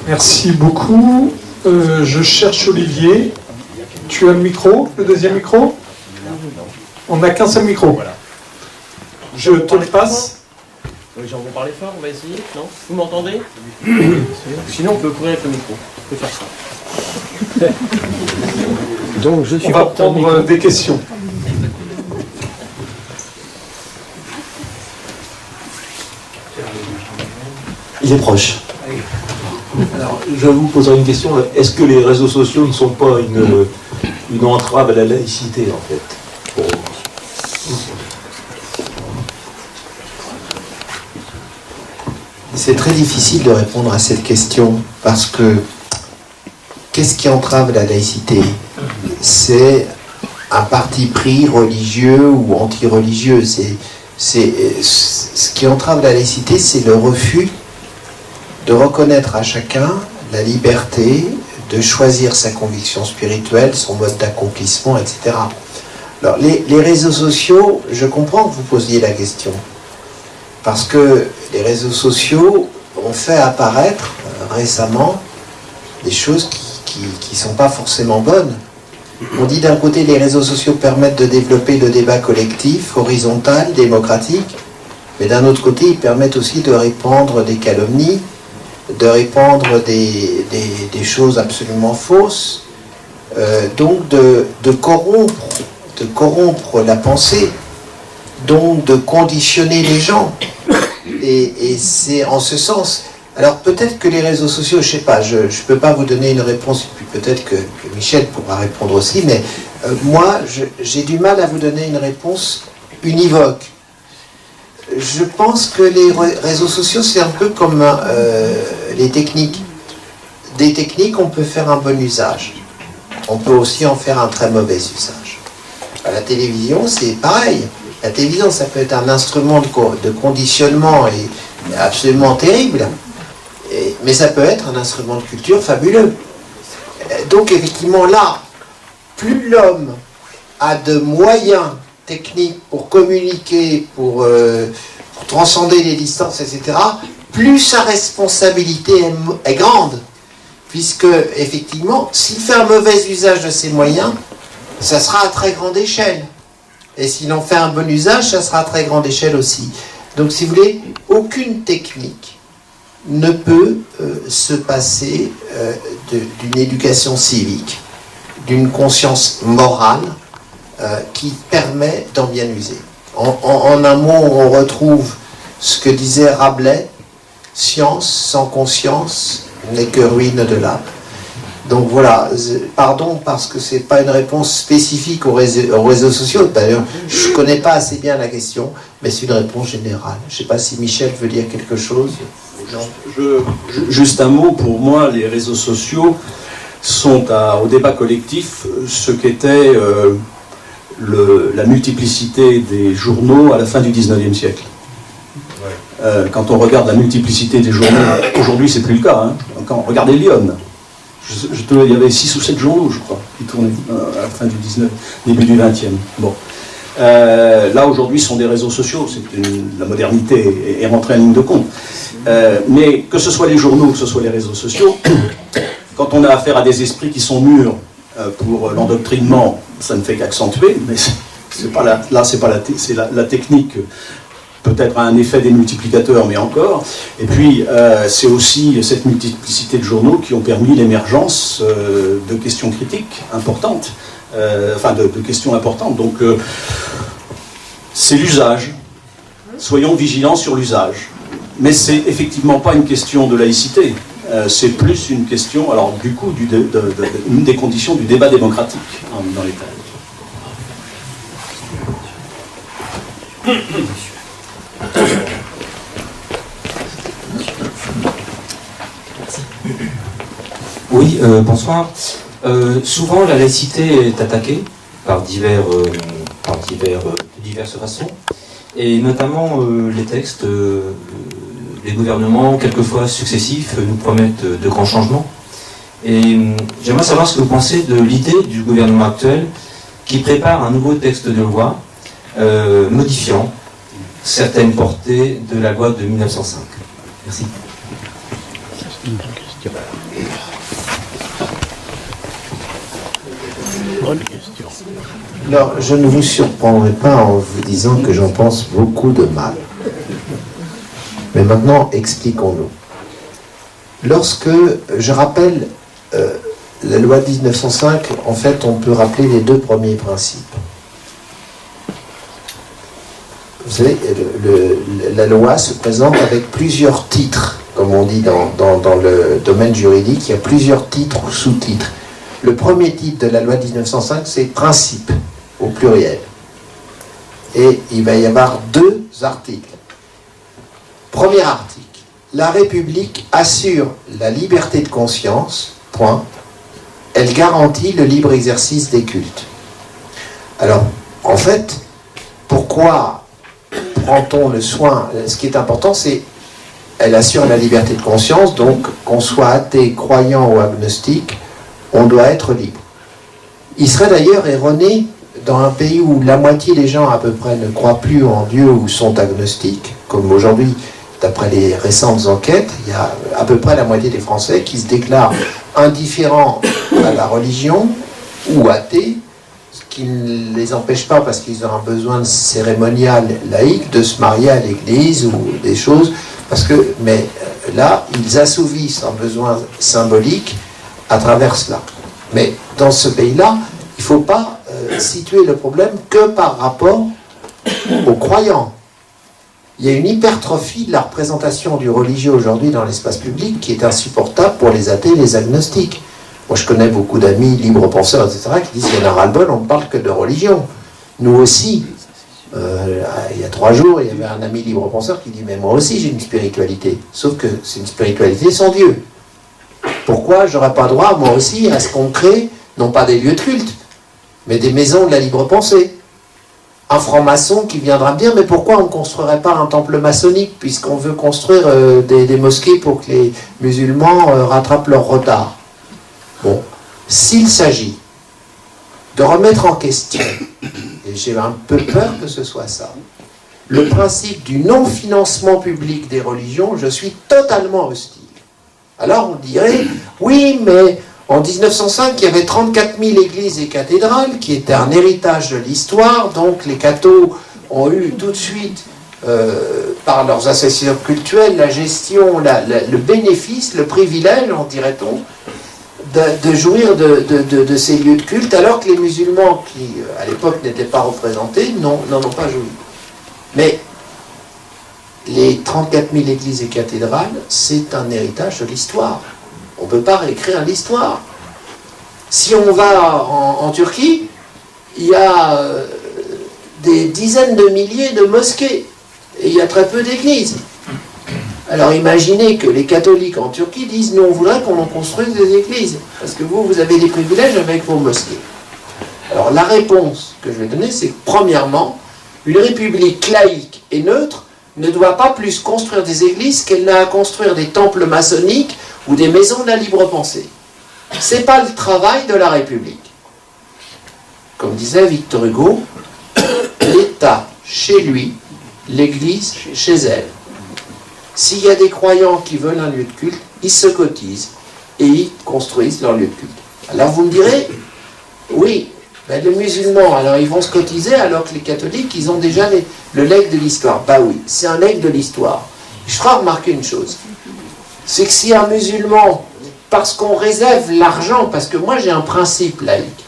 Merci beaucoup. Je cherche Olivier. Tu as le micro, le deuxième micro? On n'a qu'un seul micro. Voilà. Je te le passe. Les gens vont parler fort, on va essayer. Non? Vous m'entendez? Sinon, on peut courir avec le micro. On peut faire ça. Donc, je suis On va prendre des questions. Il est proche. Alors, je vous poserai une question. Est-ce que les réseaux sociaux ne sont pas une entrave à la laïcité, en fait? C'est très difficile de répondre à cette question, parce que qu'est-ce qui entrave la laïcité? C'est un parti pris religieux ou anti-religieux. Ce qui entrave la laïcité, c'est le refus de reconnaître à chacun la liberté de choisir sa conviction spirituelle, son mode d'accomplissement, etc. Alors, les réseaux sociaux, je comprends que vous posiez la question, parce que les réseaux sociaux ont fait apparaître récemment des choses qui ne sont pas forcément bonnes. On dit d'un côté, les réseaux sociaux permettent de développer le débat collectif, horizontal, démocratique, mais d'un autre côté, ils permettent aussi de répandre des calomnies, de répandre des choses absolument fausses, donc de corrompre la pensée, donc de conditionner les gens. Et c'est en ce sens. Alors peut-être que les réseaux sociaux, je ne sais pas, je ne peux pas vous donner une réponse, et puis peut-être que Michel pourra répondre aussi, mais moi, j'ai du mal à vous donner une réponse univoque. Je pense que les réseaux sociaux, c'est un peu comme les techniques. Des techniques, on peut faire un bon usage. On peut aussi en faire un très mauvais usage. À la télévision, c'est pareil. La télévision, ça peut être un instrument de conditionnement et absolument terrible, mais ça peut être un instrument de culture fabuleux. Donc effectivement, là, plus l'homme a de moyens techniques pour communiquer, pour transcender les distances, etc., plus sa responsabilité est grande. Puisque, effectivement, s'il fait un mauvais usage de ses moyens, ça sera à très grande échelle. Et s'il en fait un bon usage, ça sera à très grande échelle aussi. Donc, si vous voulez, aucune technique ne peut se passer d'une éducation civique, d'une conscience morale qui permet d'en bien user. En un mot, on retrouve ce que disait Rabelais: science sans conscience n'est que ruine de l'âme. Donc voilà, pardon parce que c'est pas une réponse spécifique aux réseaux sociaux. D'ailleurs, je connais pas assez bien la question, mais c'est une réponse générale. Je sais pas si Michel veut dire quelque chose. Non. Juste un mot, pour moi, les réseaux sociaux sont au débat collectif ce qu'était la multiplicité des journaux à la fin du 19e siècle. Quand on regarde la multiplicité des journaux, aujourd'hui c'est plus le cas, hein. Quand on regardait Lyon, il y avait 6 ou 7 journaux, je crois, qui tournaient à la fin du 19e, début du 20e. Bon. Là aujourd'hui ce sont des réseaux sociaux, la modernité est rentrée en ligne de compte. Mais que ce soit les journaux, que ce soit les réseaux sociaux, quand on a affaire à des esprits qui sont mûrs pour l'endoctrinement, ça ne fait qu'accentuer, mais c'est pas la technique. Peut-être un effet des multiplicateurs, mais encore. Et puis, c'est aussi cette multiplicité de journaux qui ont permis l'émergence de questions critiques importantes, de questions importantes. Donc, c'est l'usage. Soyons vigilants sur l'usage. Mais c'est effectivement pas une question de laïcité. C'est plus une question, alors du coup, une des conditions du débat démocratique dans l'État. Oui, bonsoir. Souvent, la laïcité est attaquée par diverses façons, et notamment les textes des gouvernements, quelquefois successifs, nous promettent de grands changements. Et j'aimerais savoir ce que vous pensez de l'idée du gouvernement actuel qui prépare un nouveau texte de loi modifiant certaines portées de la loi de 1905. Merci. question. Bonne question. Alors, je ne vous surprendrai pas en vous disant que j'en pense beaucoup de mal. Mais maintenant, expliquons-nous. Lorsque je rappelle la loi de 1905, en fait, on peut rappeler les deux premiers principes. Vous savez, la loi se présente avec plusieurs titres, comme on dit dans le domaine juridique, il y a plusieurs titres ou sous-titres. Le premier titre de la loi de 1905, c'est principe, au pluriel. Et il va y avoir deux articles. Premier article. La République assure la liberté de conscience, point. Elle garantit le libre exercice des cultes. Alors, en fait, pourquoi prend-on le soin? Ce qui est important, c'est elle assure la liberté de conscience, donc qu'on soit athée, croyant ou agnostique, on doit être libre. Il serait d'ailleurs erroné, dans un pays où la moitié des gens à peu près ne croient plus en Dieu ou sont agnostiques, comme aujourd'hui, d'après les récentes enquêtes, il y a à peu près la moitié des Français qui se déclarent indifférents à la religion ou athées, ce qui ne les empêche pas, parce qu'ils ont un besoin cérémonial laïque, de se marier à l'église ou des choses, mais là, ils assouvissent un besoin symbolique à travers cela. Mais dans ce pays-là, il ne faut pas situer le problème que par rapport aux croyants. Il y a une hypertrophie de la représentation du religieux aujourd'hui dans l'espace public qui est insupportable pour les athées et les agnostiques. Moi, je connais beaucoup d'amis libres penseurs, etc., qui disent qu'il y en a ras-le-bol, on ne parle que de religion. Nous aussi, il y a 3 jours, il y avait un ami libre penseur qui dit « Mais moi aussi, j'ai une spiritualité. » Sauf que c'est une spiritualité sans Dieu. Pourquoi j'aurais pas droit, moi aussi, à ce qu'on crée, non pas des lieux de culte, mais des maisons de la libre pensée? Un franc-maçon qui viendra me dire, mais pourquoi on ne construirait pas un temple maçonnique, puisqu'on veut construire des mosquées pour que les musulmans rattrapent leur retard? Bon, s'il s'agit de remettre en question, et j'ai un peu peur que ce soit ça, le principe du non-financement public des religions, je suis totalement hostile. Alors on dirait, oui, mais en 1905, il y avait 34 000 églises et cathédrales, qui étaient un héritage de l'histoire, donc les cathos ont eu tout de suite, par leurs associations cultuelles, la gestion, le bénéfice, le privilège, en dirait-on, de jouir de ces lieux de culte, alors que les musulmans, qui à l'époque n'étaient pas représentés, n'en ont pas joui. Mais les 34 000 églises et cathédrales, c'est un héritage de l'histoire. On ne peut pas réécrire l'histoire. Si on va en Turquie, il y a des dizaines de milliers de mosquées, et il y a très peu d'églises. Alors imaginez que les catholiques en Turquie disent « Nous, on voudrait qu'on en construise des églises, parce que vous avez des privilèges avec vos mosquées. » Alors la réponse que je vais donner, c'est que premièrement, une république laïque et neutre ne doit pas plus construire des églises qu'elle n'a à construire des temples maçonniques ou des maisons de la libre pensée. Ce n'est pas le travail de la République. Comme disait Victor Hugo, l'État chez lui, l'Église chez elle. S'il y a des croyants qui veulent un lieu de culte, ils se cotisent et ils construisent leur lieu de culte. Alors vous me direz, oui, ben les musulmans, alors ils vont se cotiser alors que les catholiques, ils ont déjà le legs de l'histoire. Bah oui, c'est un legs de l'histoire. Je ferai remarquer une chose, c'est que si un musulman, parce qu'on réserve l'argent, parce que moi j'ai un principe laïque,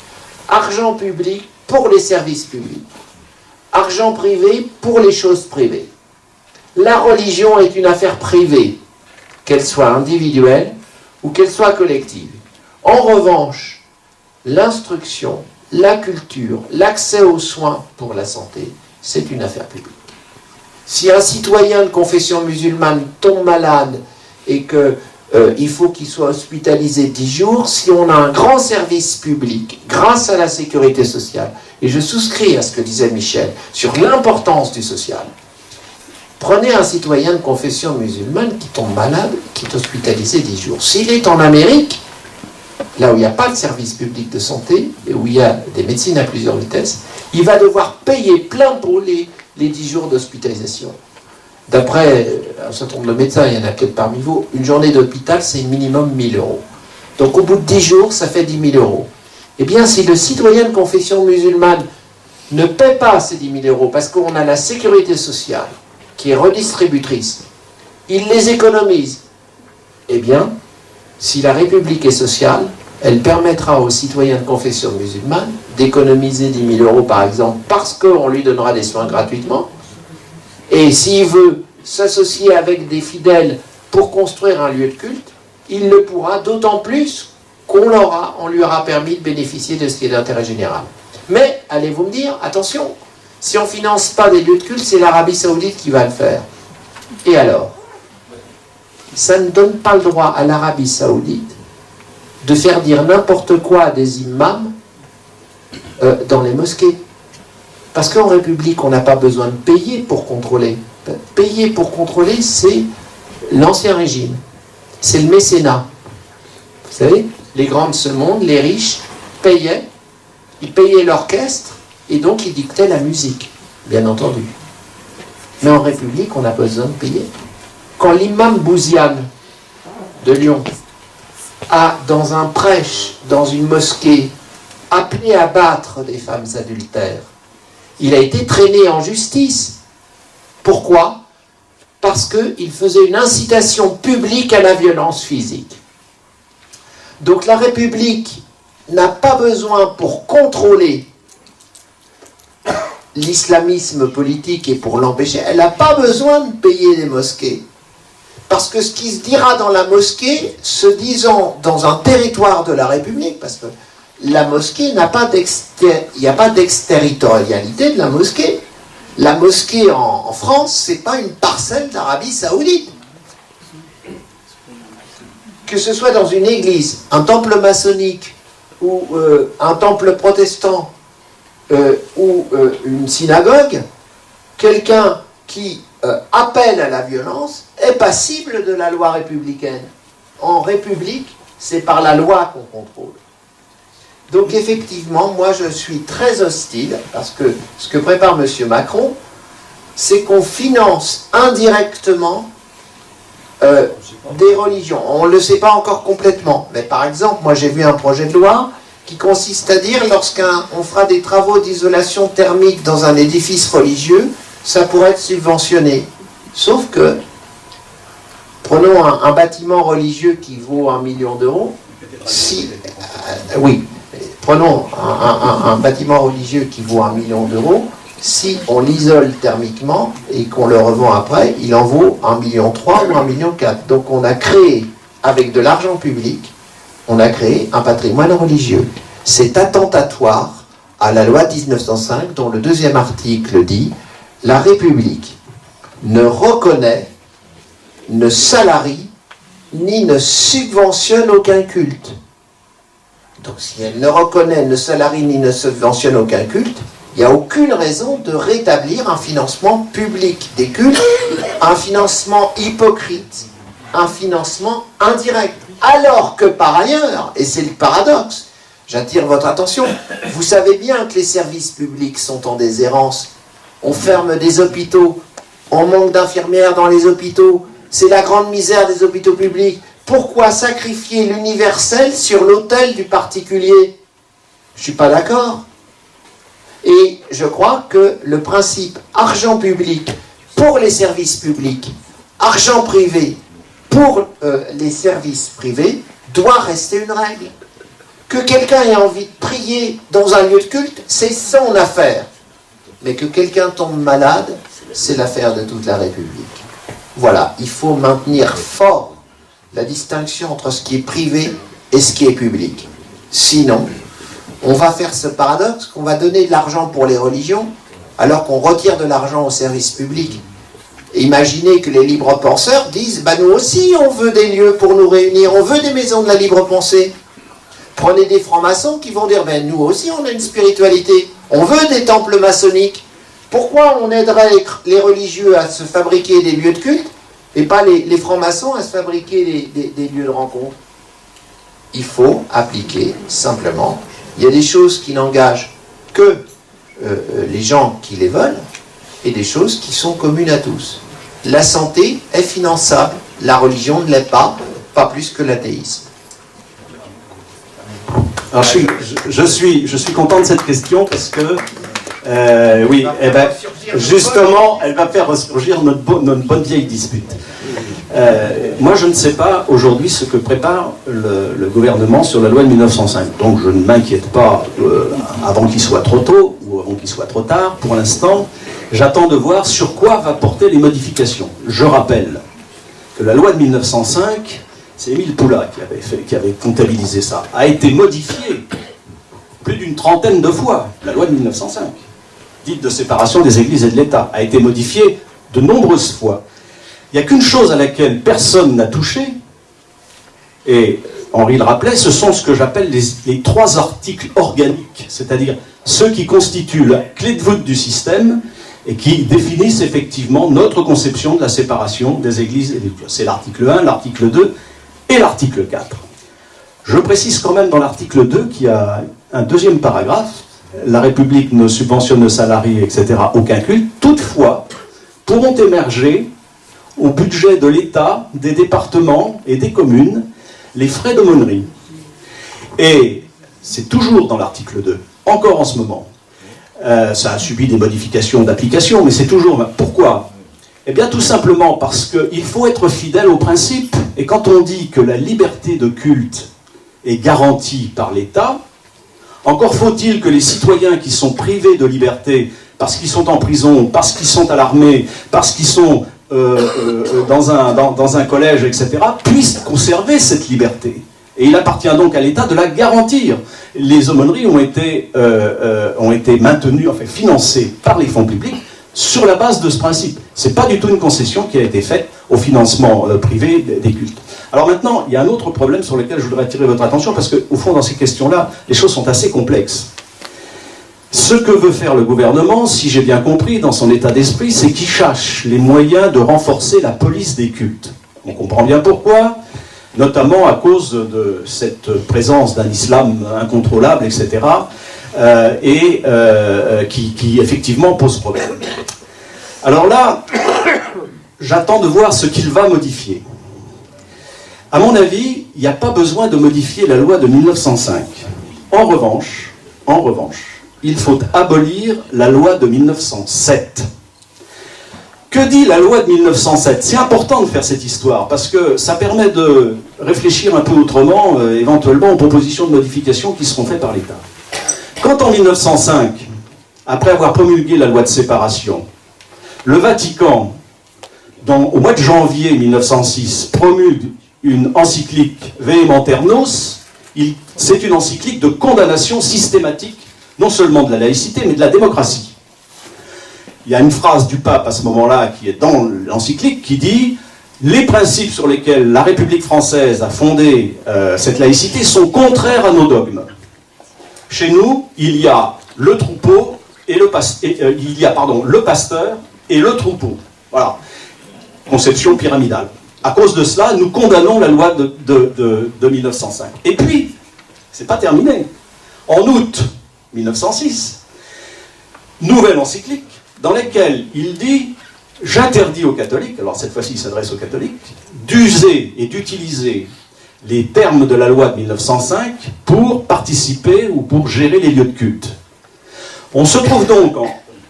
argent public pour les services publics, argent privé pour les choses privées. La religion est une affaire privée, qu'elle soit individuelle ou qu'elle soit collective. En revanche, l'instruction, la culture, l'accès aux soins pour la santé, c'est une affaire publique. Si un citoyen de confession musulmane tombe malade et qu'il faut qu'il soit hospitalisé 10 jours, si on a un grand service public, grâce à la sécurité sociale, et je souscris à ce que disait Michel, sur l'importance du social, prenez un citoyen de confession musulmane qui tombe malade, qui est hospitalisé 10 jours. S'il est en Amérique, là où il n'y a pas de service public de santé, et où il y a des médecines à plusieurs vitesses, il va devoir payer plein pot les 10 jours d'hospitalisation. D'après un certain nombre de médecins, il y en a peut-être parmi vous, une journée d'hôpital, c'est minimum 1000 euros. Donc au bout de 10 jours, ça fait 10 000 euros. Eh bien, si le citoyen de confession musulmane ne paie pas ces 10 000 euros, parce qu'on a la sécurité sociale qui est redistributrice, il les économise, eh bien, si la République est sociale, elle permettra aux citoyens de confession musulmane d'économiser 10 000 euros, par exemple, parce qu'on lui donnera des soins gratuitement. Et s'il veut s'associer avec des fidèles pour construire un lieu de culte, il le pourra, d'autant plus on lui aura permis de bénéficier de ce qui est d'intérêt général. Mais, allez-vous me dire, attention, si on ne finance pas des lieux de culte, c'est l'Arabie Saoudite qui va le faire. Et alors? Ça ne donne pas le droit à l'Arabie Saoudite de faire dire n'importe quoi à des imams dans les mosquées. Parce qu'en République, on n'a pas besoin de payer pour contrôler. Payer pour contrôler, c'est l'Ancien Régime. C'est le mécénat. Vous savez, les grands de ce monde, les riches, payaient. Ils payaient l'orchestre et donc ils dictaient la musique, bien entendu. Mais en République, on n'a pas besoin de payer. Quand l'imam Bouziane de Lyon a, dans un prêche, dans une mosquée, appelé à battre des femmes adultères, il a été traîné en justice. Pourquoi? Parce qu'il faisait une incitation publique à la violence physique. Donc la République n'a pas besoin, pour contrôler l'islamisme politique et pour l'empêcher, elle n'a pas besoin de payer les mosquées. Parce que ce qui se dira dans la mosquée, se disant dans un territoire de la République, parce que la mosquée n'a pas il n'y a pas d'exterritorialité de la mosquée. La mosquée en France, ce n'est pas une parcelle d'Arabie Saoudite. Que ce soit dans une église, un temple maçonnique, ou un temple protestant, ou une synagogue, quelqu'un qui appelle à la violence est passible de la loi républicaine. En République, c'est par la loi qu'on contrôle. Donc effectivement, moi je suis très hostile, parce que ce que prépare M. Macron, c'est qu'on finance indirectement des religions. On ne le sait pas encore complètement, mais par exemple, moi j'ai vu un projet de loi qui consiste à dire, lorsqu'on fera des travaux d'isolation thermique dans un édifice religieux, ça pourrait être subventionné. Sauf que, prenons un bâtiment religieux qui vaut 1 million d'euros, prenons un bâtiment religieux qui vaut 1 million d'euros, si on l'isole thermiquement et qu'on le revend après, il en vaut 1,3 million ou 1,4 million. Donc on a créé, avec de l'argent public, on a créé un patrimoine religieux. C'est attentatoire à la loi 1905, dont le 2e article dit « La République ne reconnaît, ne salarie, ni ne subventionne aucun culte. » Donc si elle ne reconnaît, ne salarie, ni ne subventionne aucun culte, il n'y a aucune raison de rétablir un financement public des cultes, un financement hypocrite, un financement indirect. Alors que par ailleurs, et c'est le paradoxe, j'attire votre attention, vous savez bien que les services publics sont en déshérence. On ferme des hôpitaux, on manque d'infirmières dans les hôpitaux, c'est la grande misère des hôpitaux publics. Pourquoi sacrifier l'universel sur l'autel du particulier? Je ne suis pas d'accord. Et je crois que le principe argent public pour les services publics, argent privé pour les services privés, doit rester une règle. Que quelqu'un ait envie de prier dans un lieu de culte, c'est son affaire. Mais que quelqu'un tombe malade, c'est l'affaire de toute la République. Voilà, il faut maintenir fort la distinction entre ce qui est privé et ce qui est public. Sinon, on va faire ce paradoxe qu'on va donner de l'argent pour les religions alors qu'on retire de l'argent au service public. Imaginez que les libres penseurs disent « nous aussi on veut des lieux pour nous réunir, on veut des maisons de la libre pensée ». Prenez des francs-maçons qui vont dire « nous aussi on a une spiritualité, on veut des temples maçonniques ». Pourquoi on aiderait les religieux à se fabriquer des lieux de culte et pas les francs-maçons à se fabriquer des lieux de rencontre? Il faut appliquer simplement. Il y a des choses qui n'engagent que les gens qui les veulent et des choses qui sont communes à tous. la santé est finançable, la religion ne l'est pas plus que l'athéisme. Alors je suis content de cette question parce que oui, justement, elle va faire ressurgir notre bonne vieille dispute. Moi, je ne sais pas aujourd'hui ce que prépare le gouvernement sur la loi de 1905. Donc, je ne m'inquiète pas avant qu'il soit trop tôt ou avant qu'il soit trop tard. Pour l'instant, j'attends de voir sur quoi va porter les modifications. Je rappelle que la loi de 1905, c'est Émile Poula qui avait comptabilisé ça, a été modifiée plus d'une trentaine de fois. La loi de 1905, dite de séparation des églises et de l'État, a été modifiée de nombreuses fois. Il n'y a qu'une chose à laquelle personne n'a touché, et Henri le rappelait, ce sont ce que j'appelle les 3 articles organiques, c'est-à-dire ceux qui constituent la clé de voûte du système et qui définissent effectivement notre conception de la séparation des églises et des cultes. C'est l'article 1, l'article 2 et l'article 4. Je précise quand même dans l'article 2 qu'il y a un deuxième paragraphe, la République ne subventionne, ne salarie, etc., aucun culte. Toutefois, pourront émerger au budget de l'État, des départements et des communes, les frais d'aumônerie. Et c'est toujours dans l'article 2, encore en ce moment. Ça a subi des modifications d'application, mais c'est toujours... Pourquoi ? Eh bien tout simplement parce qu'il faut être fidèle aux principes, et quand on dit que la liberté de culte est garantie par l'État, encore faut-il que les citoyens qui sont privés de liberté, parce qu'ils sont en prison, parce qu'ils sont à l'armée, parce qu'ils sont dans un collège, etc., puissent conserver cette liberté. Et il appartient donc à l'État de la garantir. Les aumôneries ont été maintenues, enfin financées par les fonds publics sur la base de ce principe. Ce n'est pas du tout une concession qui a été faite au financement privé des cultes. Alors maintenant, il y a un autre problème sur lequel je voudrais attirer votre attention, parce qu'au fond, dans ces questions-là, les choses sont assez complexes. Ce que veut faire le gouvernement, si j'ai bien compris, dans son état d'esprit, c'est qu'il cherche les moyens de renforcer la police des cultes. On comprend bien pourquoi, notamment à cause de cette présence d'un islam incontrôlable, etc., qui effectivement pose problème. Alors là, j'attends de voir ce qu'il va modifier. À mon avis, il n'y a pas besoin de modifier la loi de 1905. En revanche, il faut abolir la loi de 1907. Que dit la loi de 1907 ? C'est important de faire cette histoire, parce que ça permet de réfléchir un peu autrement, éventuellement, aux propositions de modification qui seront faites par l'État. Quand en 1905, après avoir promulgué la loi de séparation, le Vatican, au mois de janvier 1906, promulgue une encyclique Vehementer Nos, c'est une encyclique de condamnation systématique, non seulement de la laïcité, mais de la démocratie. Il y a une phrase du pape à ce moment-là qui est dans l'encyclique qui dit « Les principes sur lesquels la République française a fondé cette laïcité sont contraires à nos dogmes. Chez nous, il y a le troupeau et le pasteur et le troupeau. » Voilà. Conception pyramidale. À cause de cela, nous condamnons la loi de 1905. Et puis, c'est pas terminé. En août 1906, nouvelle encyclique dans laquelle il dit « J'interdis aux catholiques », alors cette fois-ci il s'adresse aux catholiques, d'user et d'utiliser les termes de la loi de 1905 pour participer ou pour gérer les lieux de culte. On se trouve donc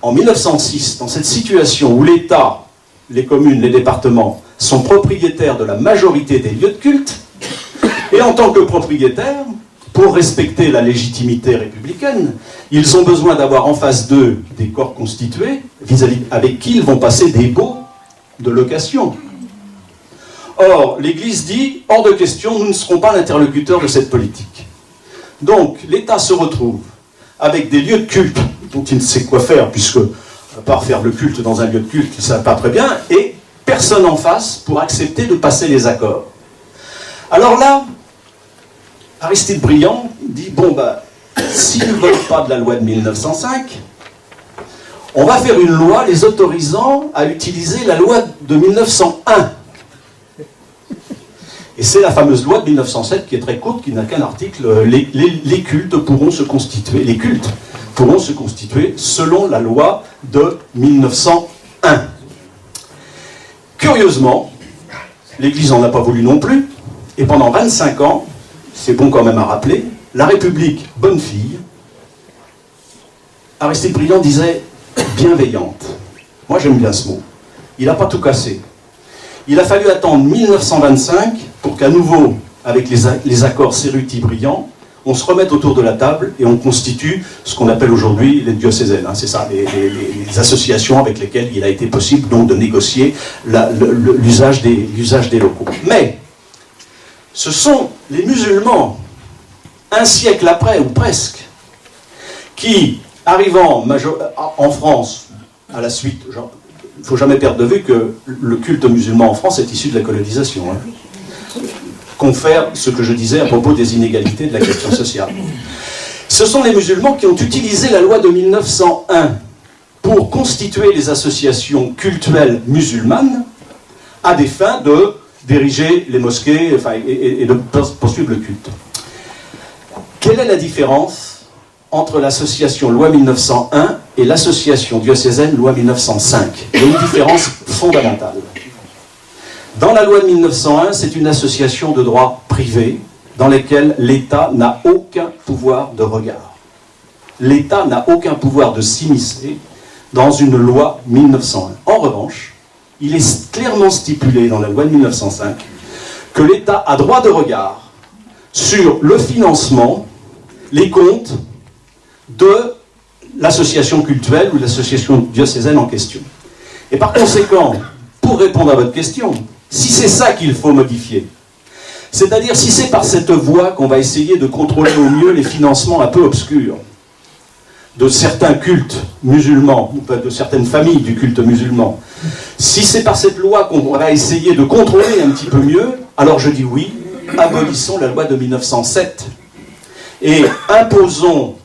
en 1906 dans cette situation où l'État, les communes, les départements sont propriétaires de la majorité des lieux de culte, et en tant que propriétaires, pour respecter la légitimité républicaine, ils ont besoin d'avoir en face d'eux des corps constitués, avec qui ils vont passer des baux de location. Or, l'Église dit, hors de question, nous ne serons pas l'interlocuteur de cette politique. Donc, l'État se retrouve avec des lieux de culte dont il ne sait quoi faire, puisque, à part faire le culte dans un lieu de culte, ça ne va pas très bien, et personne en face pour accepter de passer les accords. Alors là, Aristide Briand dit, bon, s'ils ne veulent pas de la loi de 1905, on va faire une loi les autorisant à utiliser la loi de 1901. Et c'est la fameuse loi de 1907 qui est très courte, qui n'a qu'un article, les cultes pourront se constituer, les cultes pourront se constituer selon la loi de 1901. Curieusement, l'Église n'en a pas voulu non plus, et pendant 25 ans, c'est bon quand même à rappeler, la République, bonne fille, Aristide Briand disait bienveillante. Moi j'aime bien ce mot. Il n'a pas tout cassé. Il a fallu attendre 1925 pour qu'à nouveau, avec les accords Cerruti-Briand, on se remette autour de la table et on constitue ce qu'on appelle aujourd'hui les diocésaines. C'est ça, les associations avec lesquelles il a été possible donc de négocier l'usage des locaux. Mais ce sont les musulmans, un siècle après ou presque, qui, arrivant en France, à la suite, il ne faut jamais perdre de vue que le culte musulman en France est issu de la colonisation. Confère ce que je disais à propos des inégalités de la question sociale. Ce sont les musulmans qui ont utilisé la loi de 1901 pour constituer les associations cultuelles musulmanes à des fins de diriger les mosquées et de poursuivre le culte. Quelle est la différence entre l'association loi 1901 et l'association diocésaine loi 1905? Il y a une différence fondamentale. Dans la loi de 1901, c'est une association de droit privé dans laquelle l'État n'a aucun pouvoir de regard. L'État n'a aucun pouvoir de s'immiscer dans une loi 1901. En revanche, il est clairement stipulé dans la loi de 1905 que l'État a droit de regard sur le financement, les comptes de l'association cultuelle ou l'association diocésaine en question. Et par conséquent, pour répondre à votre question, si c'est ça qu'il faut modifier, c'est-à-dire si c'est par cette voie qu'on va essayer de contrôler au mieux les financements un peu obscurs de certains cultes musulmans, ou de certaines familles du culte musulman, si c'est par cette loi qu'on va essayer de contrôler un petit peu mieux, alors je dis oui, abolissons la loi de 1907 et imposons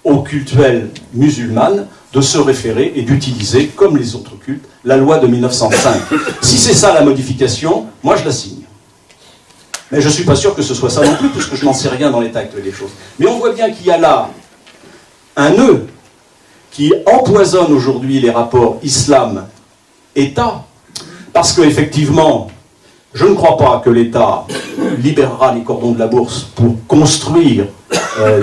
aux cultuelles musulmanes de se référer et d'utiliser, comme les autres cultes, la loi de 1905. Si c'est ça la modification, moi je la signe. Mais je ne suis pas sûr que ce soit ça non plus, puisque je n'en sais rien dans l'état actuel des choses. Mais on voit bien qu'il y a là un nœud qui empoisonne aujourd'hui les rapports islam-État, parce qu'effectivement, je ne crois pas que l'État libérera les cordons de la bourse pour construire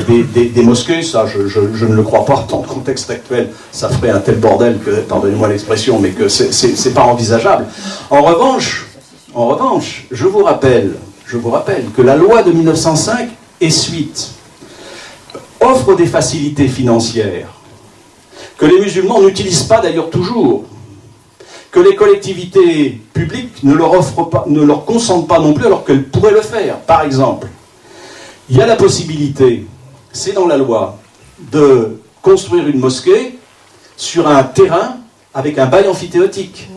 des mosquées. Ça, je ne le crois pas. Dans le contexte actuel, ça ferait un tel bordel que, pardonnez-moi l'expression, mais que c'est pas envisageable. En revanche, je vous rappelle que la loi de 1905 et suite offre des facilités financières que les musulmans n'utilisent pas d'ailleurs toujours, que les collectivités publiques ne leur consentent pas non plus alors qu'elles pourraient le faire. Par exemple, il y a la possibilité, c'est dans la loi, de construire une mosquée sur un terrain avec un bail amphithéotique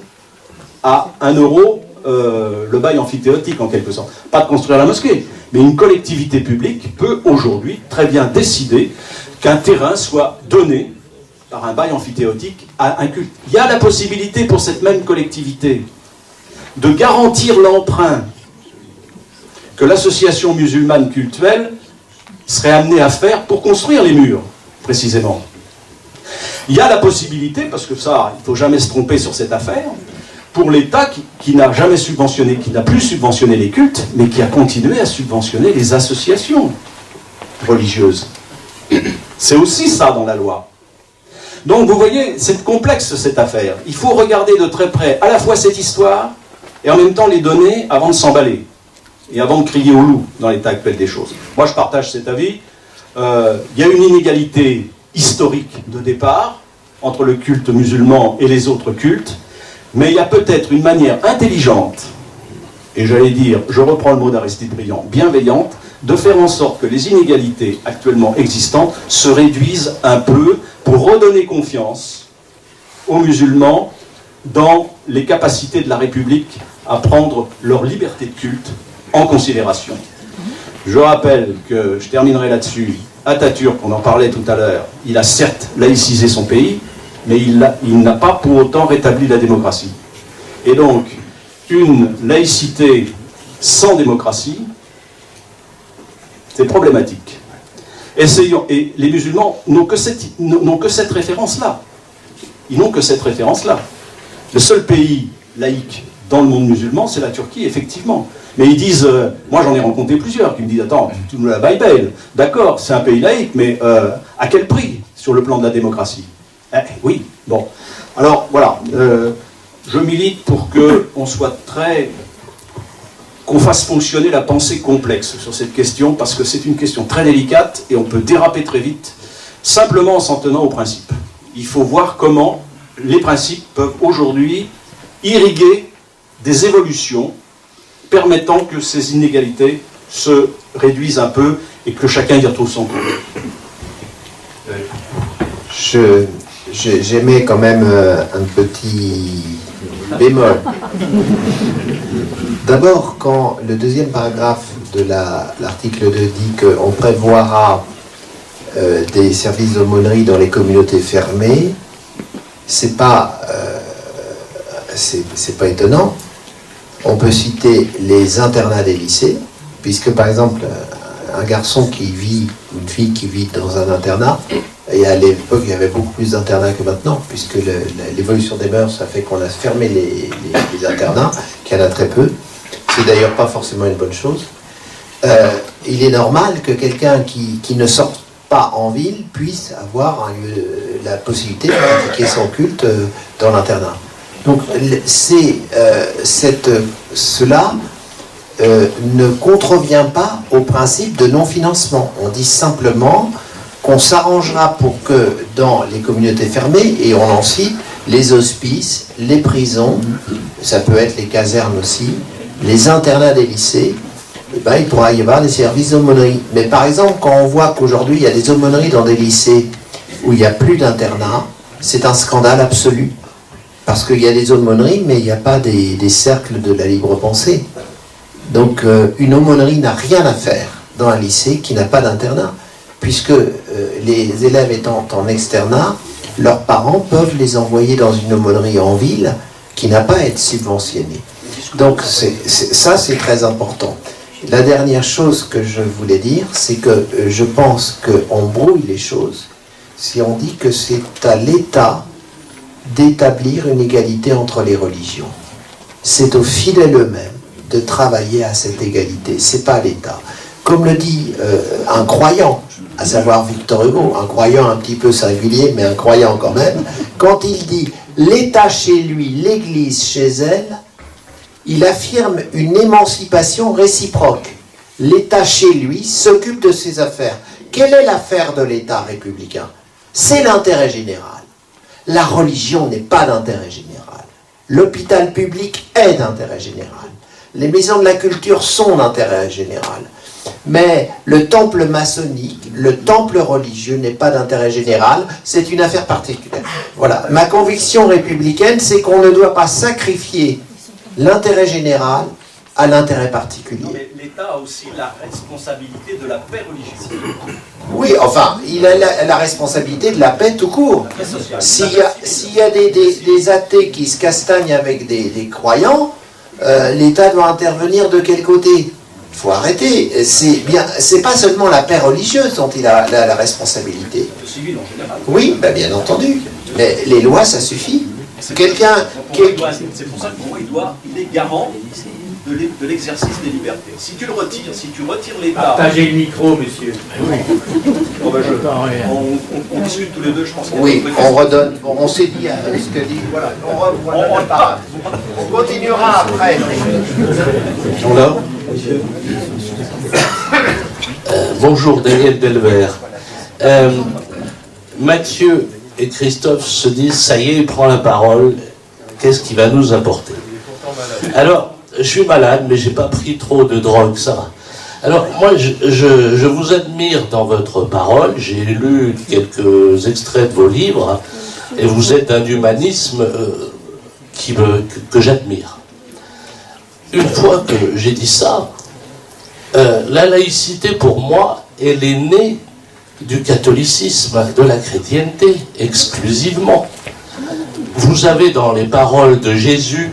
à 1 euro le bail amphithéotique en quelque sorte. Pas de construire la mosquée, mais une collectivité publique peut aujourd'hui très bien décider qu'un terrain soit donné par un bail amphithéotique à un culte. Il y a la possibilité pour cette même collectivité de garantir l'emprunt que l'association musulmane cultuelle serait amenée à faire pour construire les murs, précisément. Il y a la possibilité, parce que ça, il ne faut jamais se tromper sur cette affaire, pour l'État qui n'a jamais subventionné, qui n'a plus subventionné les cultes, mais qui a continué à subventionner les associations religieuses. C'est aussi ça dans la loi. Donc vous voyez, c'est complexe cette affaire. Il faut regarder de très près à la fois cette histoire et en même temps les données avant de s'emballer et avant de crier au loup dans l'état actuel des choses. Moi je partage cet avis. Il y a une inégalité historique de départ entre le culte musulman et les autres cultes, mais il y a peut-être une manière intelligente, et j'allais dire, je reprends le mot d'Aristide Briand, bienveillante, de faire en sorte que les inégalités actuellement existantes se réduisent un peu pour redonner confiance aux musulmans dans les capacités de la République à prendre leur liberté de culte en considération. Je rappelle que, je terminerai là-dessus, Atatürk, on en parlait tout à l'heure, il a certes laïcisé son pays, mais il n'a pas pour autant rétabli la démocratie. Et donc, une laïcité sans démocratie, c'est problématique. Essayons, et les musulmans n'ont que cette référence-là. Ils n'ont que cette référence-là. Le seul pays laïque dans le monde musulman, c'est la Turquie, effectivement. Mais ils disent, moi j'en ai rencontré plusieurs qui me disent, attends, tu nous la Bible, d'accord, c'est un pays laïque, mais à quel prix sur le plan de la démocratie? Oui, bon. Alors voilà, je milite pour qu'on soit qu'on fasse fonctionner la pensée complexe sur cette question, parce que c'est une question très délicate et on peut déraper très vite, simplement en s'en tenant aux principes. Il faut voir comment les principes peuvent aujourd'hui irriguer des évolutions permettant que ces inégalités se réduisent un peu et que chacun y retrouve son compte. J'émets quand même un petit bémol. D'abord, quand le deuxième paragraphe de l'article 2 dit qu'on prévoira des services d'aumônerie dans les communautés fermées, c'est pas étonnant. On peut citer les internats des lycées, puisque par exemple, un garçon qui vit, une fille qui vit dans un internat, et à l'époque il y avait beaucoup plus d'internats que maintenant, puisque l'évolution des mœurs a fait qu'on a fermé les internats, qu'il y en a très peu. C'est d'ailleurs pas forcément une bonne chose. Il est normal que quelqu'un qui ne sort pas en ville puisse avoir la possibilité de pratiquer son culte dans l'internat. Donc cela ne contrevient pas au principe de non-financement. On dit simplement qu'on s'arrangera pour que dans les communautés fermées, et on en cite, les hospices, les prisons, ça peut être les casernes aussi, les internats des lycées, il pourra y avoir des services d'aumônerie. Mais par exemple, quand on voit qu'aujourd'hui il y a des aumôneries dans des lycées où il n'y a plus d'internat, c'est un scandale absolu. Parce qu'il y a des aumôneries, mais il n'y a pas des cercles de la libre pensée. Donc une aumônerie n'a rien à faire dans un lycée qui n'a pas d'internat, puisque les élèves étant en externat, leurs parents peuvent les envoyer dans une aumônerie en ville qui n'a pas à être subventionnée. Donc ça c'est très important. La dernière chose que je voulais dire, c'est que je pense qu'on brouille les choses si on dit que c'est à l'État d'établir une égalité entre les religions. C'est aux fidèles eux-mêmes de travailler à cette égalité, c'est pas l'État. Comme le dit un croyant, à savoir Victor Hugo, un croyant un petit peu singulier, mais un croyant quand même, quand il dit « l'État chez lui, l'Église chez elle », il affirme une émancipation réciproque. L'État chez lui s'occupe de ses affaires. Quelle est l'affaire de l'État républicain? C'est l'intérêt général. La religion n'est pas d'intérêt général. L'hôpital public est d'intérêt général. Les maisons de la culture sont d'intérêt général. Mais le temple maçonnique, le temple religieux n'est pas d'intérêt général, c'est une affaire particulière. Voilà. Ma conviction républicaine, c'est qu'on ne doit pas sacrifier l'intérêt général à l'intérêt particulier. Non, mais l'État a aussi la responsabilité de la paix religieuse. Oui, enfin, il a la responsabilité de la paix tout court. S'il y a des athées qui se castagnent avec des croyants, l'État doit intervenir de quel côté? Il faut arrêter. C'est pas seulement la paix religieuse dont il a la responsabilité. Le civil en général. Oui, bien entendu. Mais les lois, ça suffit. Quelqu'un c'est pour ça que pour moi, il est garant de l'exercice des libertés. Si tu le retires, si tu retires l'État... Partagez le micro, monsieur. On discute tous les deux, je pense. Oui, on redonne. Bon, on s'est dit ce que dit. Voilà, on continuera après. Bonjour, Daniel Delvert. Mathieu et Christophe se disent, ça y est, il prend la parole, qu'est-ce qu'il va nous apporter? Alors, je suis malade, mais j'ai pas pris trop de drogue, ça va. Alors, moi, je vous admire dans votre parole, j'ai lu quelques extraits de vos livres, et vous êtes d'un humanisme que j'admire. Une fois que j'ai dit ça, la laïcité, pour moi, elle est née du catholicisme, de la chrétienté, exclusivement. Vous avez dans les paroles de Jésus,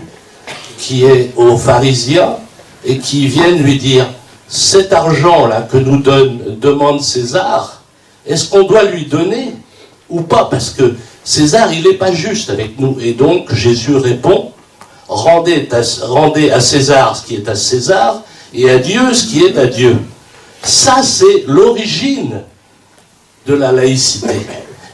qui est aux pharisiens, et qui viennent lui dire, cet argent-là que nous demande César, est-ce qu'on doit lui donner ou pas? Parce que César, il n'est pas juste avec nous. Et donc, Jésus répond, rendez à César ce qui est à César et à Dieu ce qui est à Dieu. Ça, c'est l'origine de la laïcité.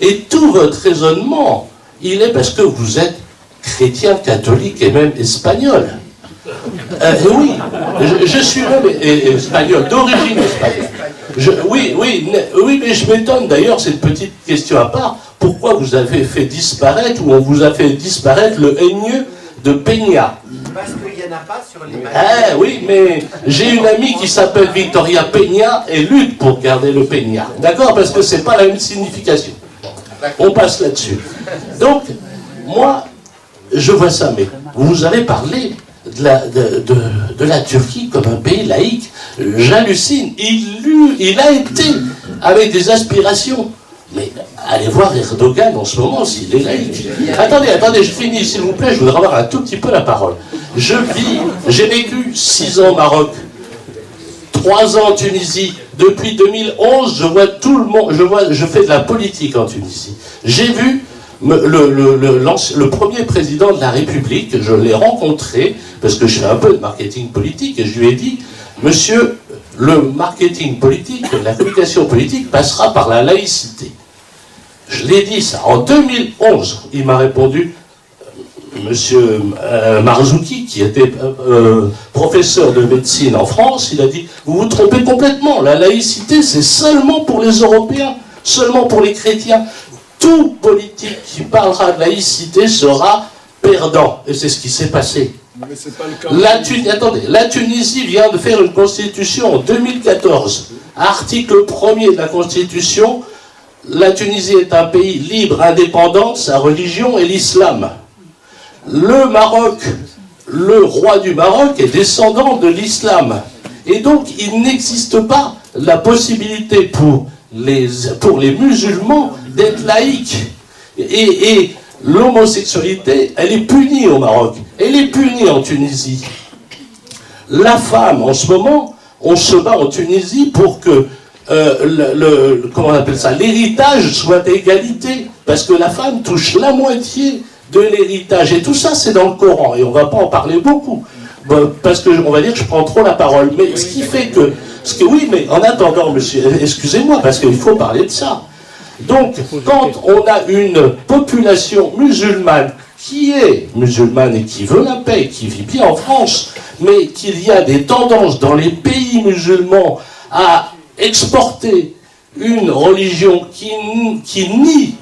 Et tout votre raisonnement, il est parce que vous êtes chrétien, catholique et même espagnol. Oui, je suis même espagnol, d'origine espagnole. Oui, mais je m'étonne d'ailleurs, c'est une petite question à part, pourquoi vous avez fait disparaître, ou on vous a fait disparaître le Ñ de Peña. Parce qu'il n'y en a pas sur les Ah oui, mais j'ai une amie qui s'appelle Victoria Peña et lutte pour garder le Peña. D'accord? Parce que c'est pas la même signification. On passe là-dessus. Donc, moi, je vois ça, mais vous avez parlé de la Turquie comme un pays laïque. J'hallucine. Il a été avec des aspirations. Mais allez voir Erdogan en ce moment s'il est laïque. Attendez, je finis s'il vous plaît, je voudrais avoir un tout petit peu la parole. J'ai vécu 6 ans au Maroc, 3 ans en Tunisie. Depuis 2011, je vois tout le monde, je fais de la politique en Tunisie. J'ai vu le premier président de la République, je l'ai rencontré, parce que je fais un peu de marketing politique, et je lui ai dit, monsieur, le marketing politique, la communication politique passera par la laïcité. Je l'ai dit ça. En 2011, il m'a répondu, monsieur Marzouki, qui était professeur de médecine en France, il a dit, vous vous trompez complètement, la laïcité c'est seulement pour les Européens, seulement pour les chrétiens. Tout politique qui parlera de laïcité sera perdant. Et c'est ce qui s'est passé. Mais c'est pas le cas. Attendez, la Tunisie vient de faire une constitution en 2014. Article 1er de la constitution, la Tunisie est un pays libre, indépendant, sa religion est l'islam. Le Maroc, le roi du Maroc est descendant de l'islam. Et donc, il n'existe pas la possibilité pour les musulmans d'être laïcs. Et l'homosexualité, elle est punie au Maroc. Elle est punie en Tunisie. La femme, en ce moment, on se bat en Tunisie pour que comment on appelle ça, l'héritage soit d'égalité. Parce que la femme touche la moitié de l'héritage. Et tout ça, c'est dans le Coran. Et on ne va pas en parler beaucoup. Parce qu'on va dire que je prends trop la parole. Mais ce qui fait que... oui, mais en attendant, monsieur, excusez-moi, parce qu'il faut parler de ça. Donc, quand on a une population musulmane qui est musulmane et qui veut la paix, qui vit bien en France, mais qu'il y a des tendances dans les pays musulmans à exporter une religion qui nie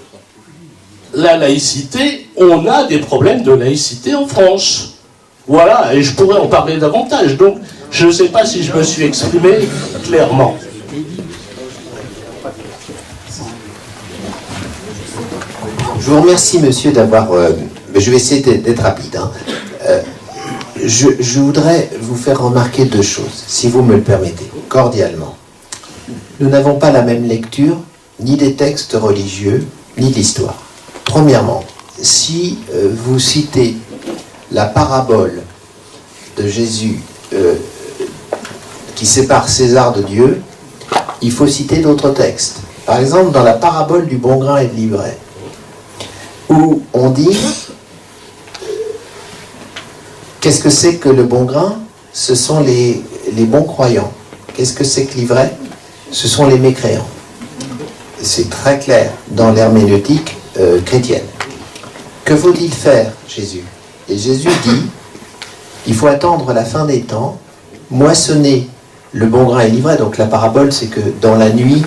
la laïcité, on a des problèmes de laïcité en France. Voilà, et je pourrais en parler davantage. Donc, je ne sais pas si je me suis exprimé clairement. Je vous remercie, monsieur, d'avoir... je vais essayer d'être rapide. Hein. Je voudrais vous faire remarquer 2 choses, si vous me le permettez, cordialement. Nous n'avons pas la même lecture, ni des textes religieux, ni de l'histoire. Premièrement, si vous citez la parabole de Jésus qui sépare César de Dieu, il faut citer d'autres textes. Par exemple, dans la parabole du bon grain et de l'ivraie, où on dit qu'est-ce que c'est que le bon grain? Ce sont les bons croyants. Qu'est-ce que c'est que l'ivraie? Ce sont les mécréants. C'est très clair dans l'herméneutique chrétienne. Que faut-il faire, Jésus? Et Jésus dit, il faut attendre la fin des temps, moissonner le bon grain et l'ivraie. Donc la parabole, c'est que dans la nuit,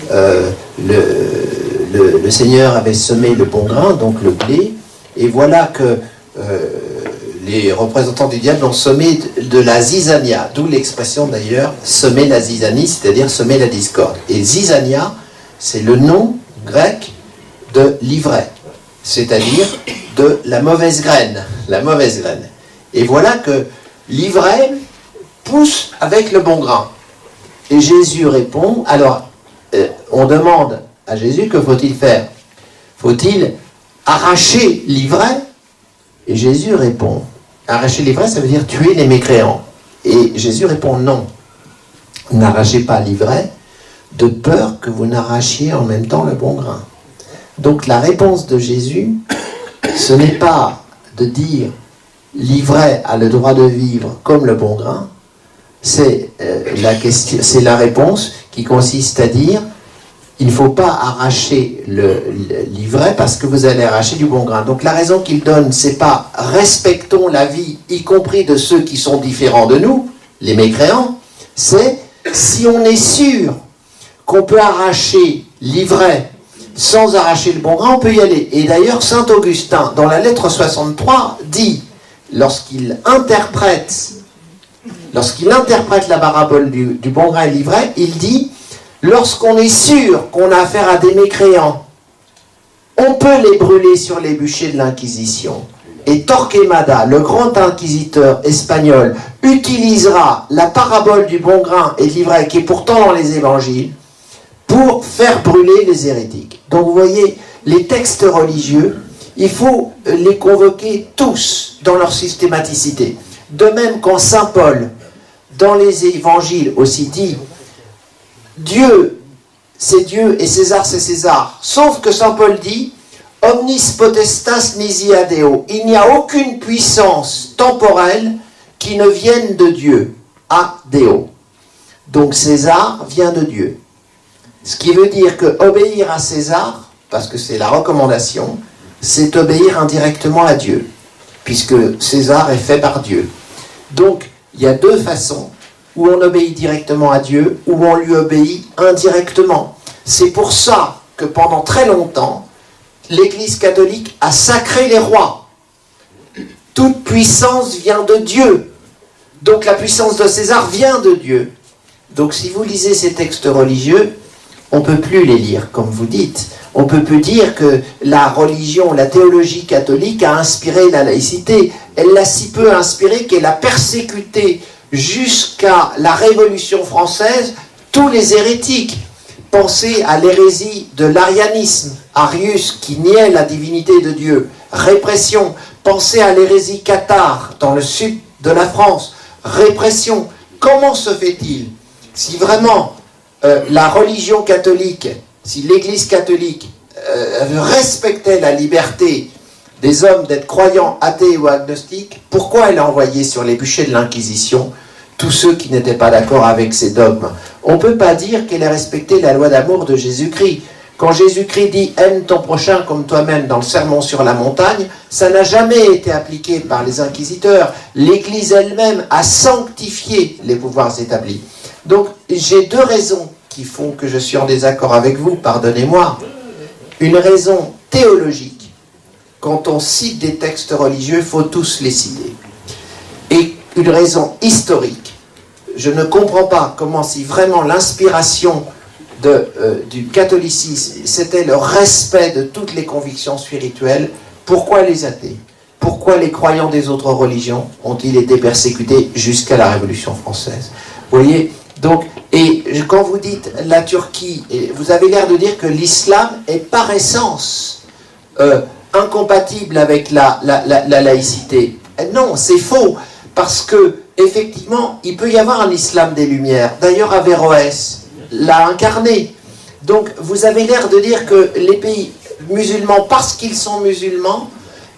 le Seigneur avait semé le bon grain, donc le blé, et voilà que les représentants du diable ont semé de la zizania, d'où l'expression d'ailleurs semer la zizanie, c'est-à-dire semer la discorde. Et zizania, c'est le nom grec de l'ivraie, c'est-à-dire de la mauvaise graine, la mauvaise graine. Et voilà que l'ivraie pousse avec le bon grain. Et Jésus répond, alors on demande à Jésus, que faut-il faire? Faut-il arracher l'ivraie? Et Jésus répond, arracher l'ivraie, ça veut dire tuer les mécréants. Et Jésus répond, non, n'arrachez pas l'ivraie, de peur que vous n'arrachiez en même temps le bon grain. Donc la réponse de Jésus, ce n'est pas de dire l'ivraie a le droit de vivre comme le bon grain, c'est la réponse qui consiste à dire il ne faut pas arracher l'ivraie parce que vous allez arracher du bon grain. Donc la raison qu'il donne, c'est pas respectons la vie, y compris de ceux qui sont différents de nous, les mécréants, c'est si on est sûr qu'on peut arracher l'ivraie sans arracher le bon grain, on peut y aller. Et d'ailleurs, saint Augustin, dans la lettre 63, dit, lorsqu'il interprète la parabole du bon grain et de l'ivraie, il dit, lorsqu'on est sûr qu'on a affaire à des mécréants, on peut les brûler sur les bûchers de l'Inquisition. Et Torquemada, le grand inquisiteur espagnol, utilisera la parabole du bon grain et de l'ivraie, qui est pourtant dans les évangiles, pour faire brûler les hérétiques. Donc vous voyez, les textes religieux, il faut les convoquer tous dans leur systématicité. De même quand saint Paul, dans les évangiles aussi dit, Dieu, c'est Dieu et César, c'est César. Sauf que saint Paul dit, omnis potestas nisi ad Deo. Il n'y a aucune puissance temporelle qui ne vienne de Dieu, ad Deo. Donc César vient de Dieu. Ce qui veut dire que obéir à César, parce que c'est la recommandation, c'est obéir indirectement à Dieu, puisque César est fait par Dieu. Donc, il y a deux façons, où on obéit directement à Dieu, où on lui obéit indirectement. C'est pour ça que pendant très longtemps, l'Église catholique a sacré les rois. Toute puissance vient de Dieu. Donc la puissance de César vient de Dieu. Donc si vous lisez ces textes religieux, on ne peut plus les lire, comme vous dites. On ne peut plus dire que la religion, la théologie catholique a inspiré la laïcité. Elle l'a si peu inspirée qu'elle a persécuté jusqu'à la Révolution française tous les hérétiques. Pensez à l'hérésie de l'arianisme, Arius qui niait la divinité de Dieu, répression. Pensez à l'hérésie cathare dans le sud de la France, répression. Comment se fait-il, si vraiment la religion catholique, si l'Église catholique respectait la liberté des hommes d'être croyants, athées ou agnostiques, pourquoi elle a envoyé sur les bûchers de l'Inquisition tous ceux qui n'étaient pas d'accord avec ses dogmes? On ne peut pas dire qu'elle a respecté la loi d'amour de Jésus-Christ. Quand Jésus-Christ dit « aime ton prochain comme toi-même » dans le Sermon sur la montagne, ça n'a jamais été appliqué par les inquisiteurs. L'Église elle-même a sanctifié les pouvoirs établis. Donc j'ai deux raisons qui font que je suis en désaccord avec vous, pardonnez-moi. Une raison théologique. Quand on cite des textes religieux, il faut tous les citer. Et une raison historique. Je ne comprends pas comment, si vraiment l'inspiration du catholicisme, c'était le respect de toutes les convictions spirituelles, pourquoi les athées, pourquoi les croyants des autres religions ont-ils été persécutés jusqu'à la Révolution française? Vous voyez, donc, et quand vous dites la Turquie, vous avez l'air de dire que l'islam est par essence incompatible avec la laïcité. Non, c'est faux, parce que effectivement, il peut y avoir un islam des Lumières. D'ailleurs, Averroès l'a incarné. Donc, vous avez l'air de dire que les pays musulmans, parce qu'ils sont musulmans,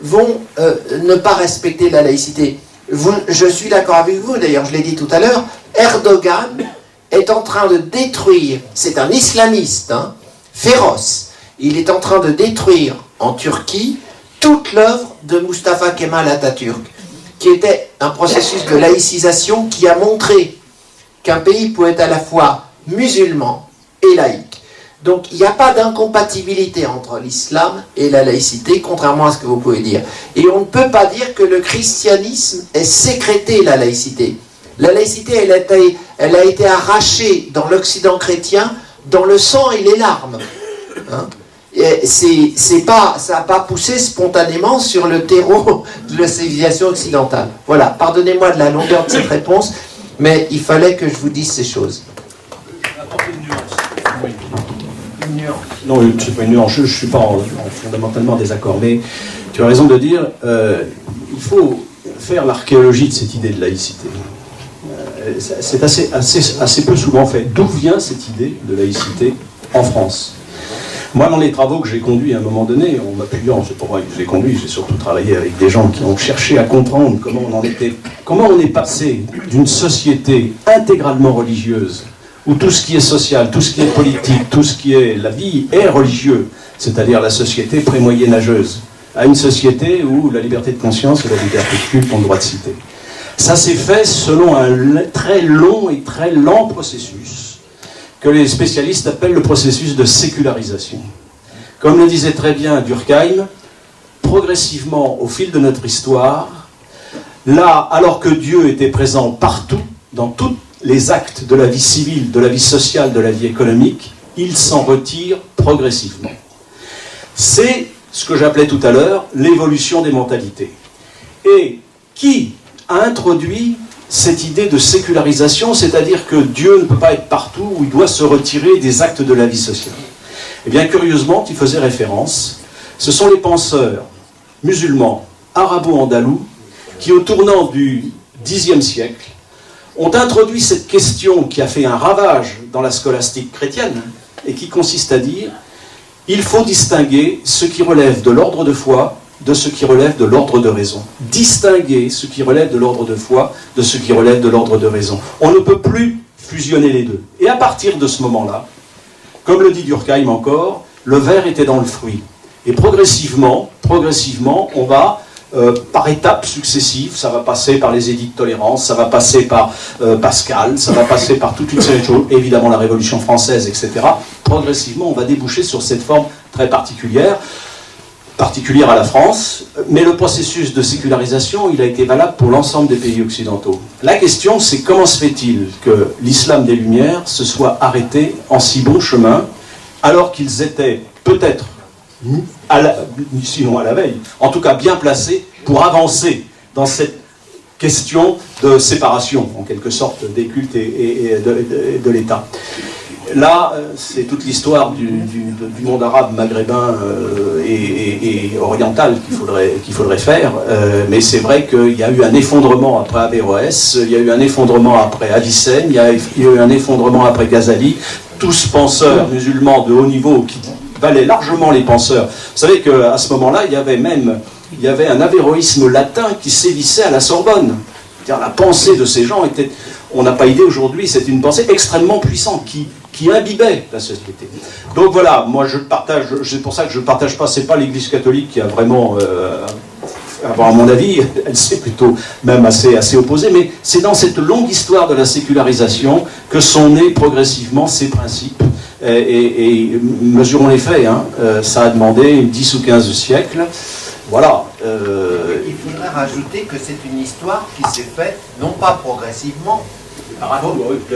vont ne pas respecter la laïcité. Je suis d'accord avec vous, d'ailleurs, je l'ai dit tout à l'heure, Erdogan est en train de détruire, c'est un islamiste, féroce, il est en train de détruire en Turquie toute l'œuvre de Mustafa Kemal Atatürk, qui était un processus de laïcisation qui a montré qu'un pays pouvait être à la fois musulman et laïque. Donc il n'y a pas d'incompatibilité entre l'islam et la laïcité, contrairement à ce que vous pouvez dire. Et on ne peut pas dire que le christianisme ait sécrété la laïcité. La laïcité, elle a été arrachée dans l'Occident chrétien dans le sang et les larmes. Ça n'a pas poussé spontanément sur le terreau de la civilisation occidentale. Voilà, pardonnez-moi de la longueur de cette réponse, mais il fallait que je vous dise ces choses. Non, c'est pas une nuance, je ne suis pas fondamentalement en désaccord, mais tu as raison de dire il faut faire l'archéologie de cette idée de laïcité. C'est assez peu souvent fait. D'où vient cette idée de laïcité en France? Moi, dans les travaux que j'ai conduits à un moment donné, en m'appuyant, c'est pour moi que je les conduis, j'ai surtout travaillé avec des gens qui ont cherché à comprendre comment on est passé d'une société intégralement religieuse, où tout ce qui est social, tout ce qui est politique, tout ce qui est la vie est religieux, c'est-à-dire la société pré-moyenâgeuse, à une société où la liberté de conscience et la liberté de culte ont le droit de citer. Ça s'est fait selon un très long et très lent processus que les spécialistes appellent le processus de sécularisation. Comme le disait très bien Durkheim, progressivement, au fil de notre histoire, là, alors que Dieu était présent partout, dans tous les actes de la vie civile, de la vie sociale, de la vie économique, il s'en retire progressivement. C'est ce que j'appelais tout à l'heure l'évolution des mentalités. Et qui a introduit cette idée de sécularisation, c'est-à-dire que Dieu ne peut pas être partout, où il doit se retirer des actes de la vie sociale? Eh bien, curieusement, qui faisait référence, ce sont les penseurs musulmans, arabo-andalous, qui, au tournant du Xe siècle, ont introduit cette question qui a fait un ravage dans la scolastique chrétienne, et qui consiste à dire il faut distinguer ce qui relève de l'ordre de foi de ce qui relève de l'ordre de raison. Distinguer ce qui relève de l'ordre de foi de ce qui relève de l'ordre de raison. On ne peut plus fusionner les deux. Et à partir de ce moment-là, comme le dit Durkheim encore, le ver était dans le fruit. Et progressivement, on va, par étapes successives, ça va passer par les édits de tolérance, ça va passer par Pascal, ça va passer par toute une série de choses, évidemment la Révolution française, etc. Progressivement, on va déboucher sur cette forme très particulière à la France, mais le processus de sécularisation, il a été valable pour l'ensemble des pays occidentaux. La question, c'est comment se fait-il que l'islam des Lumières se soit arrêté en si bon chemin, alors qu'ils étaient peut-être, sinon à la veille, en tout cas bien placés pour avancer dans cette question de séparation, en quelque sorte, des cultes et de l'État. Là, c'est toute l'histoire du monde arabe, maghrébin et oriental qu'il faudrait faire. Mais c'est vrai qu'il y a eu un effondrement après Averroès, il y a eu un effondrement après Avicenne, il y a eu un effondrement après Ghazali. Tous penseurs musulmans de haut niveau qui valaient largement les penseurs. Vous savez qu'à ce moment-là, il y avait un avéroïsme latin qui sévissait à la Sorbonne. C'est-à-dire la pensée de ces gens était, on n'a pas idée aujourd'hui, c'est une pensée extrêmement puissante qui imbibait la société. Donc voilà, moi je partage, c'est pour ça que je ne partage pas, c'est pas l'Église catholique qui a vraiment, à mon avis, elle s'est plutôt même assez opposée, mais c'est dans cette longue histoire de la sécularisation que sont nés progressivement ces principes. Et mesurons les faits, hein, ça a demandé 10 ou 15 siècles. Voilà. Il faudrait rajouter que c'est une histoire qui s'est faite, non pas progressivement,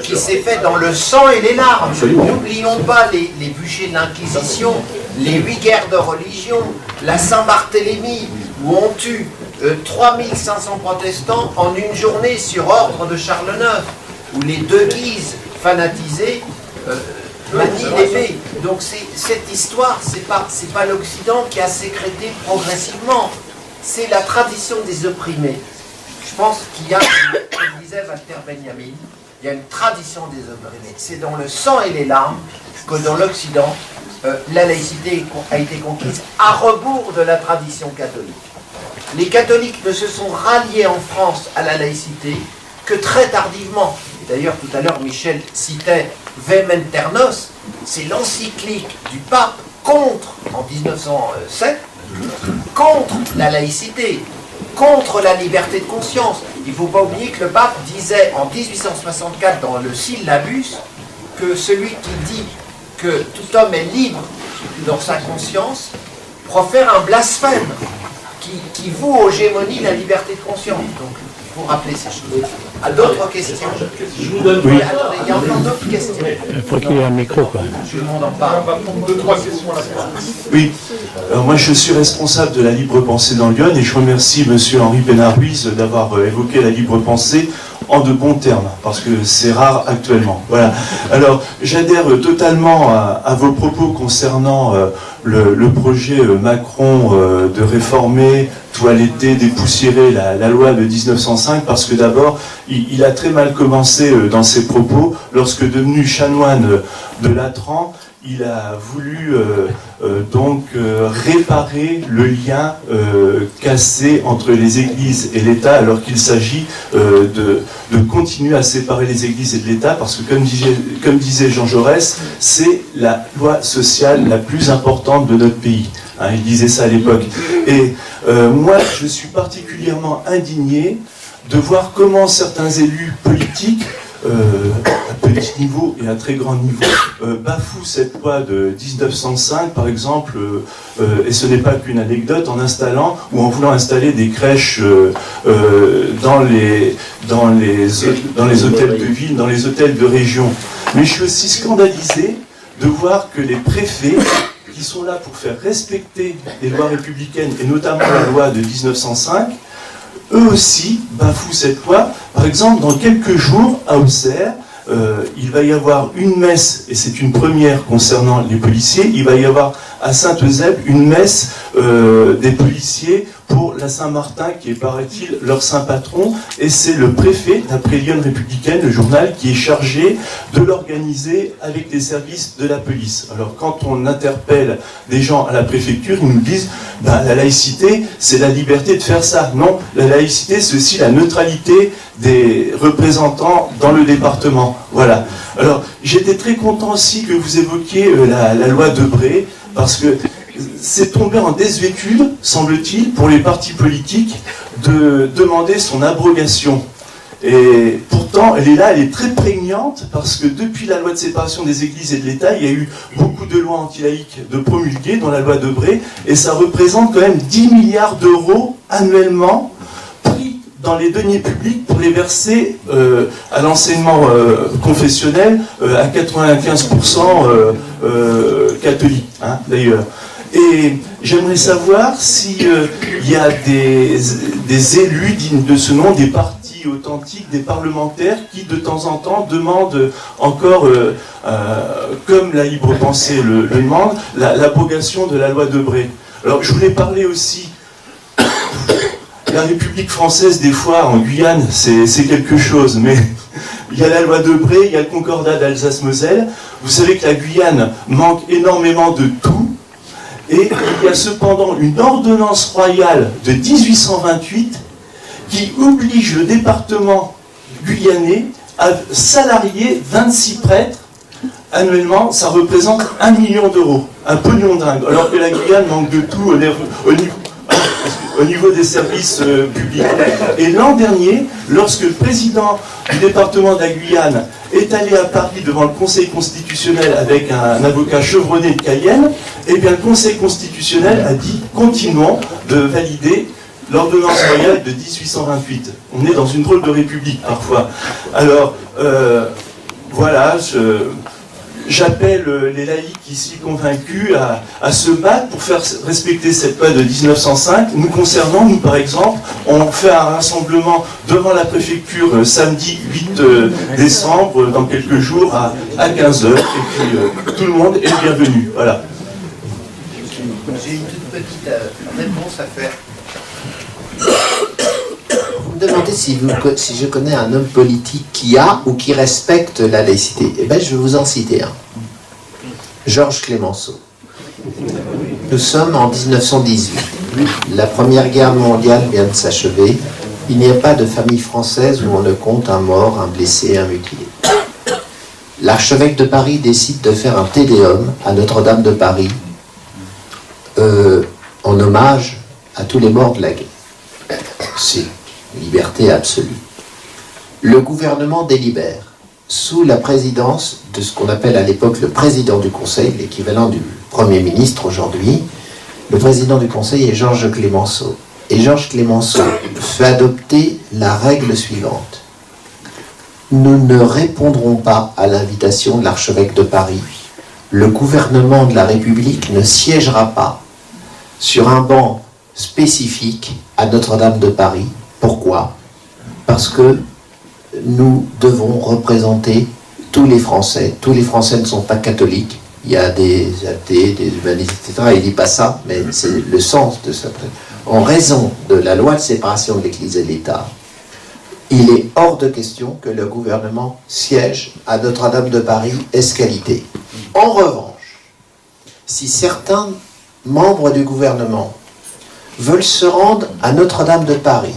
qui s'est faite dans le sang et les larmes. N'oublions pas les bûchers de l'Inquisition, les 8 guerres de religion, la Saint-Barthélemy, où on tue 3500 protestants en une journée sur ordre de Charles IX, où les deux Guises fanatisés manient l'épée. Donc cette histoire, c'est pas l'Occident qui a sécrété progressivement, c'est la tradition des opprimés. Je pense qu'il y a, comme disait Walter Benjamin, il y a une tradition des opprimés. C'est dans le sang et les larmes que dans l'Occident, la laïcité a été conquise à rebours de la tradition catholique. Les catholiques ne se sont ralliés en France à la laïcité que très tardivement. Et d'ailleurs, tout à l'heure, Michel citait Vementernos, c'est l'encyclique du pape contre, en 1907, contre la laïcité, contre la liberté de conscience. Il ne faut pas oublier que le pape disait en 1864 dans le Syllabus que celui qui dit que tout homme est libre dans sa conscience profère un blasphème qui voue aux gémonies la liberté de conscience. Donc, il faut rappeler ces choses. À d'autres questions? Je vous donne... Oui. Attendez, il y a encore d'autres questions. Il faut qu'il y ait un micro, quoi. Tout le monde en parle. On va prendre 2-3 questions à la fois. Oui, moi je suis responsable de la libre pensée dans Lyon et je remercie monsieur Henri Bénard-Ruiz d'avoir évoqué la libre pensée en de bons termes, parce que c'est rare actuellement. Voilà. Alors, j'adhère totalement à vos propos concernant le projet Macron de réformer, toiletter, dépoussiérer la loi de 1905, parce que d'abord, il a très mal commencé dans ses propos, lorsque devenu chanoine de Latran, il a voulu réparer le lien cassé entre les églises et l'État, alors qu'il s'agit de continuer à séparer les églises et de l'État, parce que comme disait Jean Jaurès, c'est la loi sociale la plus importante de notre pays. Hein, il disait ça à l'époque. Et moi, je suis particulièrement indigné de voir comment certains élus politiques, à petit niveau et à très grand niveau, bafouent cette loi de 1905, par exemple, et ce n'est pas qu'une anecdote, en installant ou en voulant installer des crèches dans les hôtels de ville, dans les hôtels de région. Mais je suis aussi scandalisé de voir que les préfets, qui sont là pour faire respecter les lois républicaines, et notamment la loi de 1905, eux aussi bafouent cette loi. Par exemple, dans quelques jours, à Auxerre, il va y avoir une messe, et c'est une première concernant les policiers, il va y avoir à Saint-Eusèbe une messe des policiers pour la Saint-Martin, qui est, paraît-il, leur saint patron, et c'est le préfet, d'après Lyon Républicaine, le journal, qui est chargé de l'organiser avec les services de la police. Alors quand on interpelle des gens à la préfecture, ils nous disent la laïcité, c'est la liberté de faire ça. Non, la laïcité, c'est aussi la neutralité des représentants dans le département. Voilà. Alors, j'étais très content aussi que vous évoquiez la loi Debré, parce que c'est tombé en désuétude, semble-t-il, pour les partis politiques de demander son abrogation. Et pourtant, elle est là, elle est très prégnante, parce que depuis la loi de séparation des églises et de l'État, il y a eu beaucoup de lois anti-laïques de promulguées, dont la loi Debré, et ça représente quand même 10 milliards d'euros annuellement pris dans les deniers publics pour les verser à l'enseignement confessionnel à 95% catholique, hein, d'ailleurs. Et j'aimerais savoir s'il y a des élus dignes de ce nom, des partis authentiques, des parlementaires qui de temps en temps demandent encore, comme la libre pensée le demande, l'abrogation de la loi Debré. Alors je voulais parler aussi, la République française des fois en Guyane c'est quelque chose, mais il y a la loi Debré, il y a le concordat d'Alsace-Moselle. Vous savez que la Guyane manque énormément de tout. Et il y a cependant une ordonnance royale de 1828 qui oblige le département guyanais à salarier 26 prêtres annuellement. Ça représente 1 million d'euros, un pognon dingue, alors que la Guyane manque de tout au niveau des services publics. Et l'an dernier, lorsque le président du département de la Guyane est allé à Paris devant le Conseil constitutionnel avec un avocat chevronné de Cayenne, eh bien le Conseil constitutionnel a dit « Continuons de valider l'ordonnance royale de 1828 ». On est dans une drôle de république parfois. Alors, voilà, j'appelle les laïcs ici convaincus à se battre pour faire respecter cette loi de 1905. Nous concernant, nous par exemple, on fait un rassemblement devant la préfecture samedi 8 décembre, dans quelques jours, à 15h, et puis tout le monde est bienvenu. Voilà. J'ai une toute petite réponse à faire. Vous me demandez si je connais un homme politique qui a ou qui respecte la laïcité. Eh bien, je vais vous en citer un. Georges Clemenceau. Nous sommes en 1918. La Première Guerre mondiale vient de s'achever. Il n'y a pas de famille française où on ne compte un mort, un blessé, un mutilé. L'archevêque de Paris décide de faire un tédéum à Notre-Dame de Paris en hommage à tous les morts de la guerre. C'est liberté absolue. Le gouvernement délibère sous la présidence de ce qu'on appelle à l'époque le président du Conseil, l'équivalent du Premier ministre aujourd'hui. Le président du Conseil est Georges Clemenceau. Et Georges Clemenceau fait adopter la règle suivante. Nous ne répondrons pas à l'invitation de l'archevêque de Paris. Le gouvernement de la République ne siégera pas sur un banc spécifique à Notre-Dame de Paris. Pourquoi ? Parce que nous devons représenter tous les Français. Tous les Français ne sont pas catholiques. Il y a des athées, des humanistes, etc. Il ne dit pas ça, mais c'est le sens de ça. En raison de la loi de séparation de l'Église et de l'État, il est hors de question que le gouvernement siège à Notre-Dame de Paris ès qualité. En revanche, si certains membres du gouvernement veulent se rendre à Notre-Dame de Paris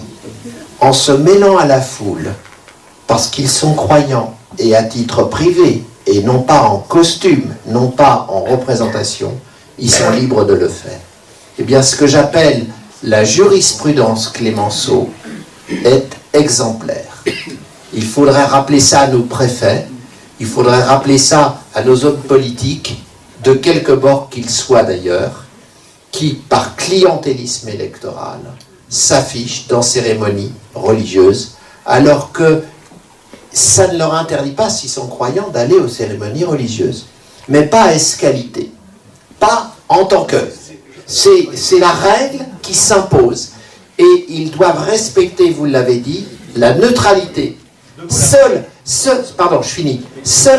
en se mêlant à la foule parce qu'ils sont croyants et à titre privé et non pas en costume, non pas en représentation, ils sont libres de le faire. Eh bien, ce que j'appelle la jurisprudence Clémenceau est exemplaire. Il faudrait rappeler ça à nos préfets, il faudrait rappeler ça à nos hommes politiques, de quelque bord qu'ils soient d'ailleurs, qui, par clientélisme électoral, s'affichent dans cérémonies religieuses, alors que ça ne leur interdit pas, s'ils sont croyants, d'aller aux cérémonies religieuses, mais pas à escalité, pas en tant que. C'est la règle qui s'impose, et ils doivent respecter, vous l'avez dit, la neutralité. Seule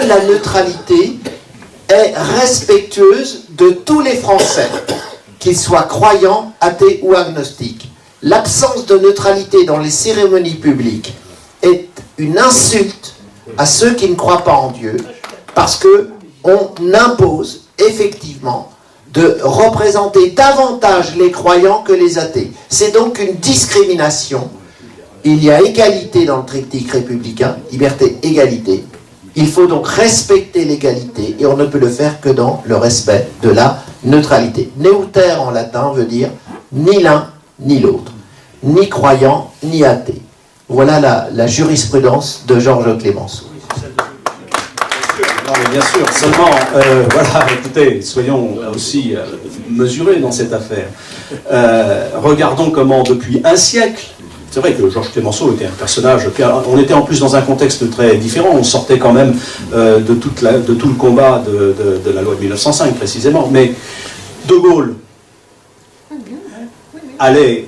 la neutralité est respectueuse de tous les Français, qu'ils soient croyants, athées ou agnostiques. L'absence de neutralité dans les cérémonies publiques est une insulte à ceux qui ne croient pas en Dieu, parce qu'on impose effectivement de représenter davantage les croyants que les athées. C'est donc une discrimination. Il y a égalité dans le triptyque républicain, liberté, égalité. Il faut donc respecter l'égalité, et on ne peut le faire que dans le respect de la neutralité. Neuter en latin veut dire ni l'un ni l'autre, ni croyant ni athée. Voilà la jurisprudence de Georges Clémenceau. Non, mais bien sûr, seulement, voilà, écoutez, soyons aussi mesurés dans cette affaire. Regardons comment, depuis un siècle, c'est vrai que Georges Clémenceau était un personnage, on était en plus dans un contexte très différent, on sortait quand même de tout le combat de la loi de 1905 précisément, mais De Gaulle allait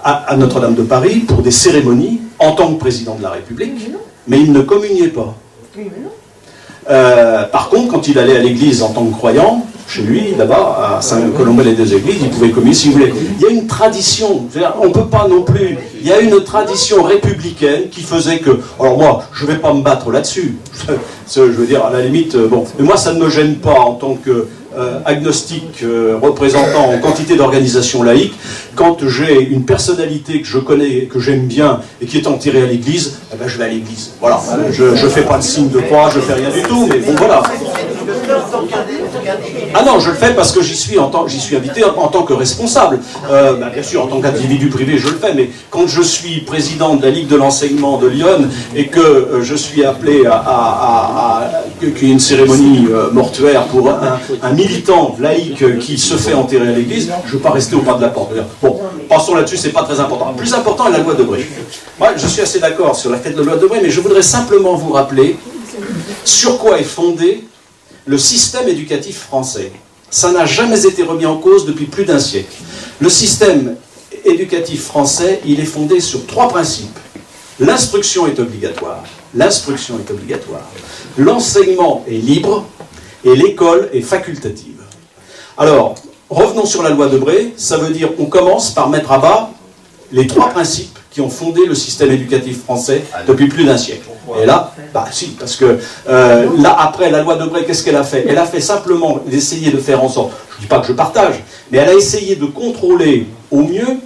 à Notre-Dame de Paris pour des cérémonies en tant que président de la République, mais il ne communiait pas. Par contre, quand il allait à l'église en tant que croyant, chez lui, là-bas, à Saint-Colombel-les-Deux-Églises, il pouvait communier si vous voulez. Il y a une tradition, on ne peut pas non plus, il y a une tradition républicaine qui faisait que, alors moi, je ne vais pas me battre là-dessus, je veux dire, à la limite, bon, mais moi ça ne me gêne pas en tant que agnostique, représentant en quantité d'organisations laïques, quand j'ai une personnalité que je connais, que j'aime bien, et qui est enterrée à l'église, eh ben je vais à l'église. Voilà, je ne fais pas de signe de croix, je ne fais rien du tout, mais bon voilà. Ah non, je le fais parce que j'y suis invité en tant que responsable. Bien sûr, en tant qu'individu privé, je le fais, mais quand je suis président de la Ligue de l'enseignement de Lyon et que je suis appelé qu'il y ait une cérémonie mortuaire pour un militant laïque qui se fait enterrer à l'église, je ne veux pas rester au pas de la porte. Bon, passons là-dessus, c'est pas très important. Le plus important est la loi Debré. Moi, je suis assez d'accord sur la fête de la loi Debré, mais je voudrais simplement vous rappeler sur quoi est fondé le système éducatif français. Ça n'a jamais été remis en cause depuis plus d'un siècle. Le système éducatif français, il est fondé sur 3 principes. L'instruction est obligatoire. L'instruction est obligatoire. L'enseignement est libre et l'école est facultative. Alors, revenons sur la loi Debré. Ça veut dire qu'on commence par mettre à bas les 3 principes qui ont fondé le système éducatif français depuis plus d'un siècle. Et là, si, parce que là, après, la loi Debré, qu'est-ce qu'elle a fait? Elle a fait simplement d'essayer de faire en sorte, je ne dis pas que je partage, mais elle a essayé de contrôler au mieux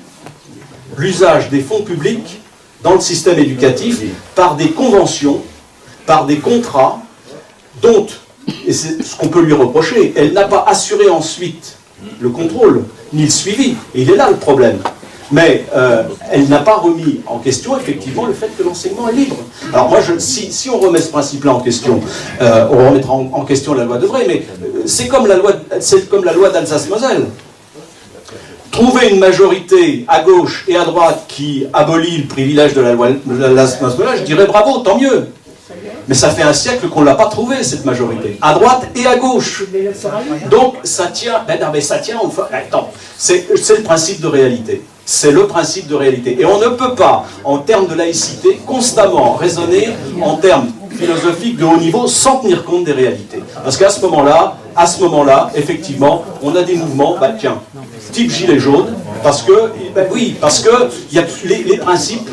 l'usage des fonds publics dans le système éducatif par des conventions, par des contrats, dont, et c'est ce qu'on peut lui reprocher, elle n'a pas assuré ensuite le contrôle, ni le suivi. Et il est là le problème. Mais elle n'a pas remis en question, effectivement, le fait que l'enseignement est libre. Alors moi, si on remet ce principe-là en question, on remettra en question la loi Debré, mais c'est comme la loi d'Alsace-Moselle. Trouver une majorité à gauche et à droite qui abolit le privilège de la loi d'Alsace-Moselle, je dirais bravo, tant mieux. Mais ça fait un siècle qu'on ne l'a pas trouvée, cette majorité, à droite et à gauche. Donc ça tient, attends, c'est le principe de réalité. C'est le principe de réalité. Et on ne peut pas, en termes de laïcité, constamment raisonner en termes philosophiques de haut niveau sans tenir compte des réalités. Parce qu'à ce moment-là, effectivement, on a des mouvements, type gilet jaune, parce que y a les principes,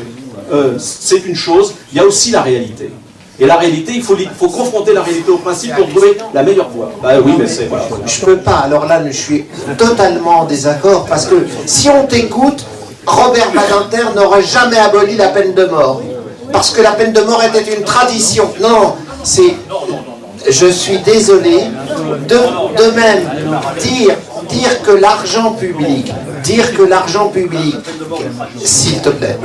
c'est une chose, il y a aussi la réalité. Et la réalité, il faut confronter la réalité au principe pour trouver la meilleure voie. Bah oui, mais c'est... Voilà. Je peux pas, alors là, je suis totalement en désaccord, parce que si on t'écoute, Robert Badinter n'aurait jamais aboli la peine de mort. Parce que la peine de mort était une tradition. Non, c'est... Je suis désolé. De même, dire que l'argent public, s'il te plaît,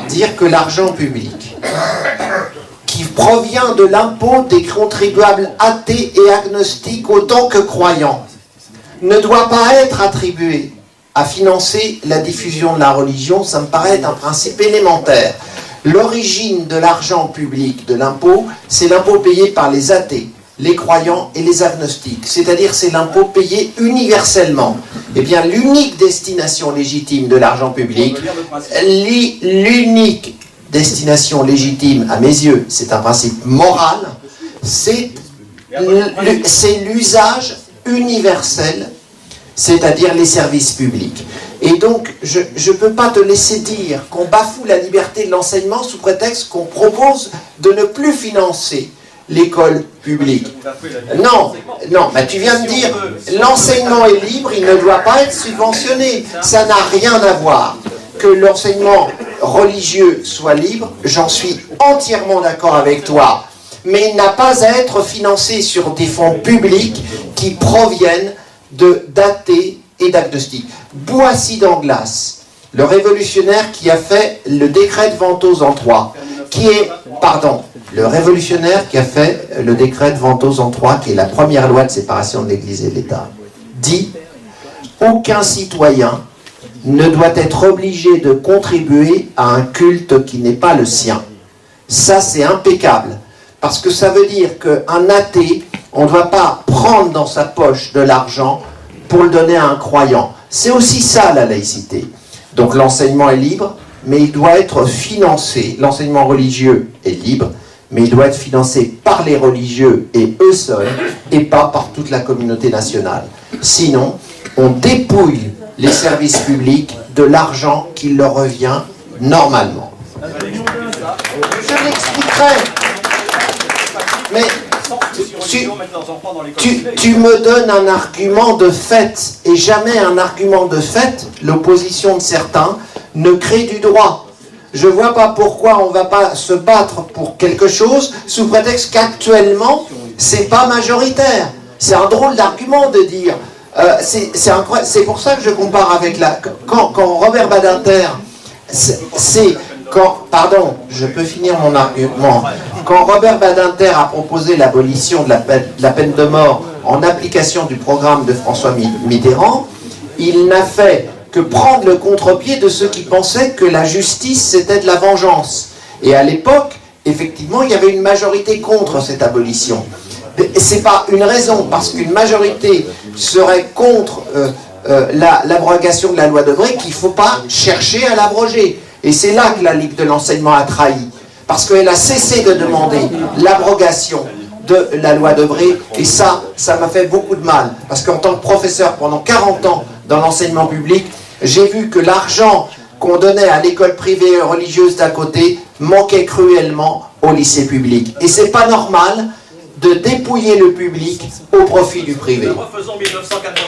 dire que l'argent public qui provient de l'impôt des contribuables athées et agnostiques autant que croyants ne doit pas être attribué à financer la diffusion de la religion, ça me paraît être un principe élémentaire. L'origine de l'argent public, de l'impôt, c'est l'impôt payé par les athées, les croyants et les agnostiques. C'est-à-dire c'est l'impôt payé universellement. Eh bien, l'unique destination légitime de l'argent public, l'unique destination légitime, à mes yeux, c'est un principe moral, c'est l'usage universel, c'est-à-dire les services publics. Et donc, je ne peux pas te laisser dire qu'on bafoue la liberté de l'enseignement sous prétexte qu'on propose de ne plus financer l'école publique. Non, bah tu viens de dire, l'enseignement est libre, il ne doit pas être subventionné. Ça n'a rien à voir. Que l'enseignement religieux soit libre, j'en suis entièrement d'accord avec toi. Mais il n'a pas à être financé sur des fonds publics qui proviennent d'athées et d'agnostiques. Boissy d'Anglas, le révolutionnaire qui a fait le décret de Ventose en 3, le révolutionnaire qui a fait le décret de Ventose en 3, qui est la première loi de séparation de l'Église et de l'État, dit « Aucun citoyen ne doit être obligé de contribuer à un culte qui n'est pas le sien. » Ça, c'est impeccable. Parce que ça veut dire qu'un athée, on ne doit pas prendre dans sa poche de l'argent pour le donner à un croyant. C'est aussi ça, la laïcité. Donc l'enseignement est libre, mais il doit être financé. L'enseignement religieux est libre, mais il doit être financé par les religieux et eux seuls, et pas par toute la communauté nationale. Sinon, on dépouille les services publics de l'argent qui leur revient normalement. Je l'expliquerai. Mais tu me donnes un argument de fait, et jamais un argument de fait, l'opposition de certains, ne crée du droit. Je ne vois pas pourquoi on ne va pas se battre pour quelque chose sous prétexte qu'actuellement, c'est pas majoritaire. C'est un drôle d'argument de dire... c'est pour ça que je compare avec quand Robert Badinter, pardon, je peux finir mon argument. Quand Robert Badinter a proposé l'abolition de la peine de mort en application du programme de François Mitterrand, il n'a fait que prendre le contre-pied de ceux qui pensaient que la justice c'était de la vengeance. Et à l'époque, effectivement, il y avait une majorité contre cette abolition. C'est pas une raison, parce qu'une majorité serait contre l'abrogation de la loi Debré qu'il ne faut pas chercher à l'abroger. Et c'est là que la Ligue de l'enseignement a trahi, parce qu'elle a cessé de demander l'abrogation de la loi Debré, et ça m'a fait beaucoup de mal, parce qu'en tant que professeur pendant 40 ans dans l'enseignement public, j'ai vu que l'argent qu'on donnait à l'école privée religieuse d'à côté manquait cruellement au lycée public. Et c'est pas normal de dépouiller le public au profit du privé. Refaisons 1980.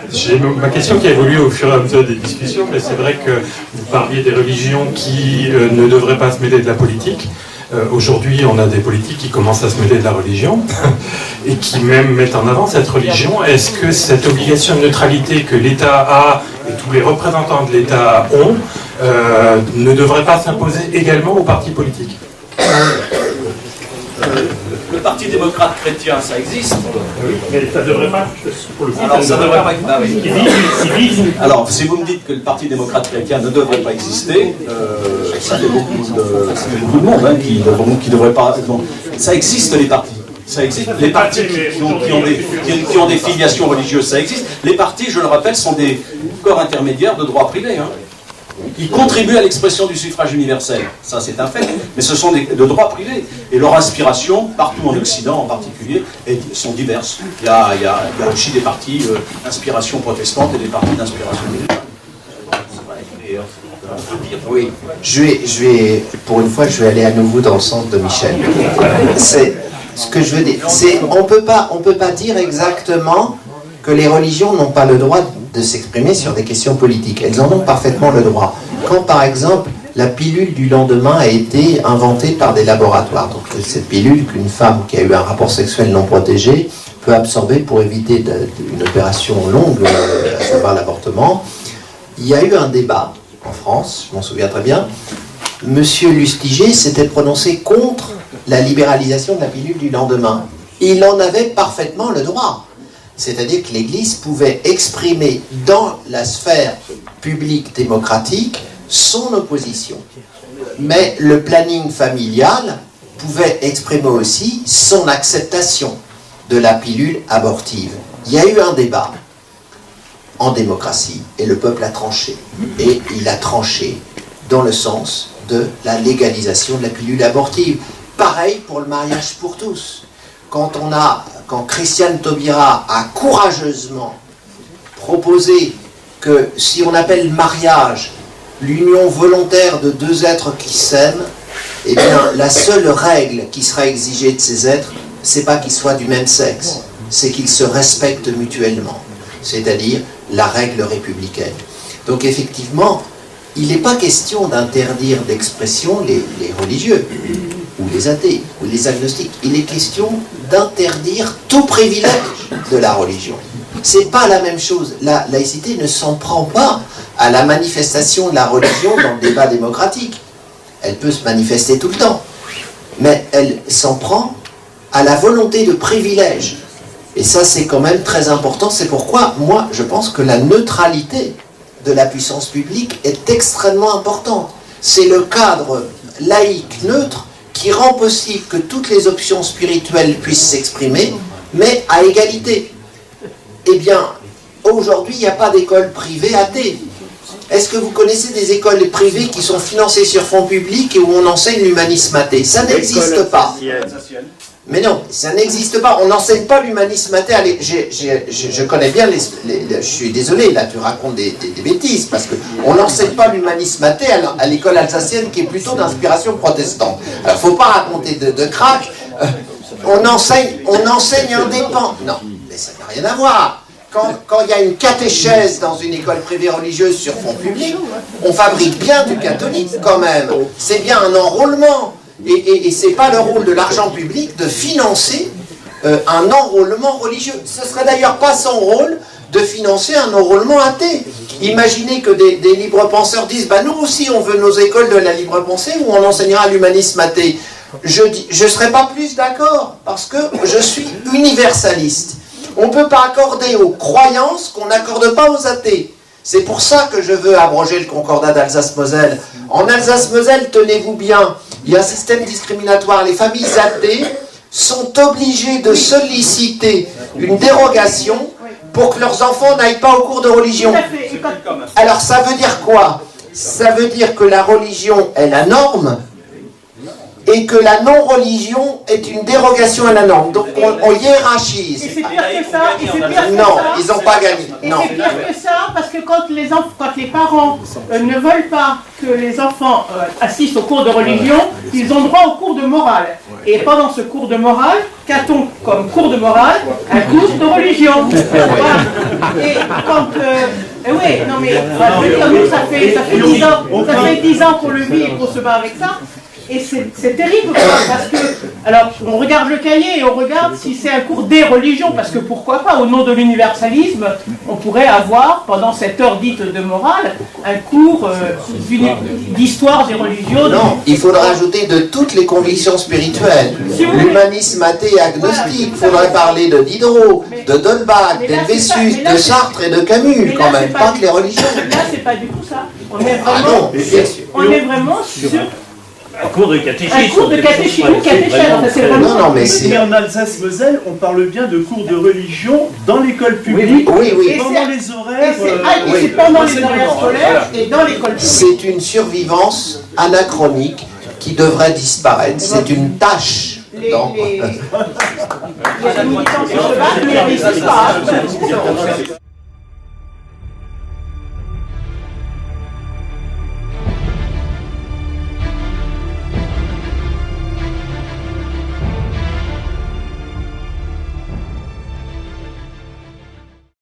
J'ai ma question qui a évolué au fur et à mesure des discussions, mais c'est vrai que vous parliez des religions qui ne devraient pas se mêler de la politique. Aujourd'hui, on a des politiques qui commencent à se mêler de la religion et qui même mettent en avant cette religion. Est-ce que cette obligation de neutralité que l'État a et tous les représentants de l'État ont ne devrait pas s'imposer également aux partis politiques ? Le Parti démocrate chrétien, ça existe. Oui, mais ça ne devrait pas. Pour le coup, alors, ça ne devrait pas. Ah, oui. Alors, si vous me dites que le Parti démocrate chrétien ne devrait pas exister, ça fait beaucoup de monde hein, qui devrait pas. Bon, ça existe les partis. Ça existe. Les partis qui ont des filiations religieuses, ça existe. Les partis, je le rappelle, sont des corps intermédiaires de droit privé. Hein. Ils contribuent à l'expression du suffrage universel, ça c'est un fait, mais ce sont de droits privés. Et leur inspiration, partout en Occident en particulier, sont diverses. Il y a aussi des partis d'inspiration protestante et des partis d'inspiration libérale. Oui, je vais, pour une fois, je vais aller à nouveau dans le sens de Michel. C'est ce que je veux dire. On peut pas dire exactement que les religions n'ont pas le droit de s'exprimer sur des questions politiques. Elles en ont parfaitement le droit. Quand, par exemple, la pilule du lendemain a été inventée par des laboratoires, donc cette pilule qu'une femme qui a eu un rapport sexuel non protégé peut absorber pour éviter une opération longue, à savoir l'avortement, il y a eu un débat en France, je m'en souviens très bien. Monsieur Lustiger s'était prononcé contre la libéralisation de la pilule du lendemain. Il en avait parfaitement le droit. C'est-à-dire que l'Église pouvait exprimer dans la sphère publique démocratique son opposition. Mais le planning familial pouvait exprimer aussi son acceptation de la pilule abortive. Il y a eu un débat en démocratie et le peuple a tranché. Et il a tranché dans le sens de la légalisation de la pilule abortive. Pareil pour le mariage pour tous. Quand Christiane Taubira a courageusement proposé que si on appelle mariage l'union volontaire de deux êtres qui s'aiment, eh bien la seule règle qui sera exigée de ces êtres, c'est pas qu'ils soient du même sexe, c'est qu'ils se respectent mutuellement, c'est-à-dire la règle républicaine. Donc effectivement, il n'est pas question d'interdire d'expression les religieux, ou les athées, ou les agnostiques. Il est question d'interdire tout privilège de la religion. C'est pas la même chose. La laïcité ne s'en prend pas à la manifestation de la religion dans le débat démocratique. Elle peut se manifester tout le temps. Mais elle s'en prend à la volonté de privilège. Et ça, c'est quand même très important. C'est pourquoi, moi, je pense que la neutralité de la puissance publique est extrêmement importante. C'est le cadre laïque neutre qui rend possible que toutes les options spirituelles puissent s'exprimer, mais à égalité. Eh bien, aujourd'hui, il n'y a pas d'école privée athée. Est-ce que vous connaissez des écoles privées qui sont financées sur fonds publics et où on enseigne l'humanisme athée? Ça n'existe pas. Mais non, ça n'existe pas. On n'enseigne pas l'humanisme athée. Je connais bien je suis désolé, là tu racontes des bêtises, parce qu'on n'enseigne pas l'humanisme athée à l'école alsacienne qui est plutôt d'inspiration protestante. Alors il ne faut pas raconter de crack. On enseigne indépendant. Non, mais ça n'a rien à voir. Quand il y a une catéchèse dans une école privée religieuse sur fonds publics, on fabrique bien du catholique quand même. C'est bien un enrôlement. Et ce n'est pas le rôle de l'argent public de financer un enrôlement religieux. Ce ne serait d'ailleurs pas son rôle de financer un enrôlement athée. Imaginez que des libres penseurs disent « nous aussi on veut nos écoles de la libre pensée où on enseignera l'humanisme athée ». Je ne serais pas plus d'accord parce que je suis universaliste. On ne peut pas accorder aux croyances qu'on n'accorde pas aux athées. C'est pour ça que je veux abroger le concordat d'Alsace-Moselle. En Alsace-Moselle, tenez-vous bien, il y a un système discriminatoire. Les familles athées sont obligées de solliciter une dérogation pour que leurs enfants n'aillent pas au cours de religion. Alors ça veut dire quoi? Ça veut dire que la religion est la norme et que la non-religion est une dérogation à la norme. Donc on hiérarchise. Et c'est pire que ça. Non, ils n'ont pas gagné. Non. C'est pire que ça, parce que quand les parents ne veulent pas que les enfants assistent au cours de religion, ils ont droit au cours de morale. Et pendant ce cours de morale, qu'a-t-on comme cours de morale? Un cours de religion. Voilà. Et quand... oui, non mais, nous, ça fait 10 ans qu'on le vit et qu'on se bat avec ça. Et c'est terrible, parce que, alors, on regarde le cahier et on regarde si c'est un cours des religions, parce que pourquoi pas, au nom de l'universalisme, on pourrait avoir, pendant cette heure dite de morale, un cours d'histoire des religions. Non, il faudra ajouter de toutes les convictions spirituelles. L'humanisme athée et agnostique, il faudrait parler de Diderot, de D'Holbach, d'Helvétius, de Sartre et de Camus, quand même, pas que les religions. Là, c'est pas du tout ça. On est vraiment sur Un cours de catéchisme. Un cours de catéchisme ou catéchèse, enfin, c'est vraiment... Non, mais c'est... Mais en Alsace-Moselle, on parle bien de cours de religion dans l'école publique, Oui, oui. Et pendant c'est- les horaires. Et c'est pendant les horaires scolaires et dans l'école publique. C'est une survivance anachronique qui devrait disparaître. C'est une tâche. Les dans- militants qui se battent ne résistent pas.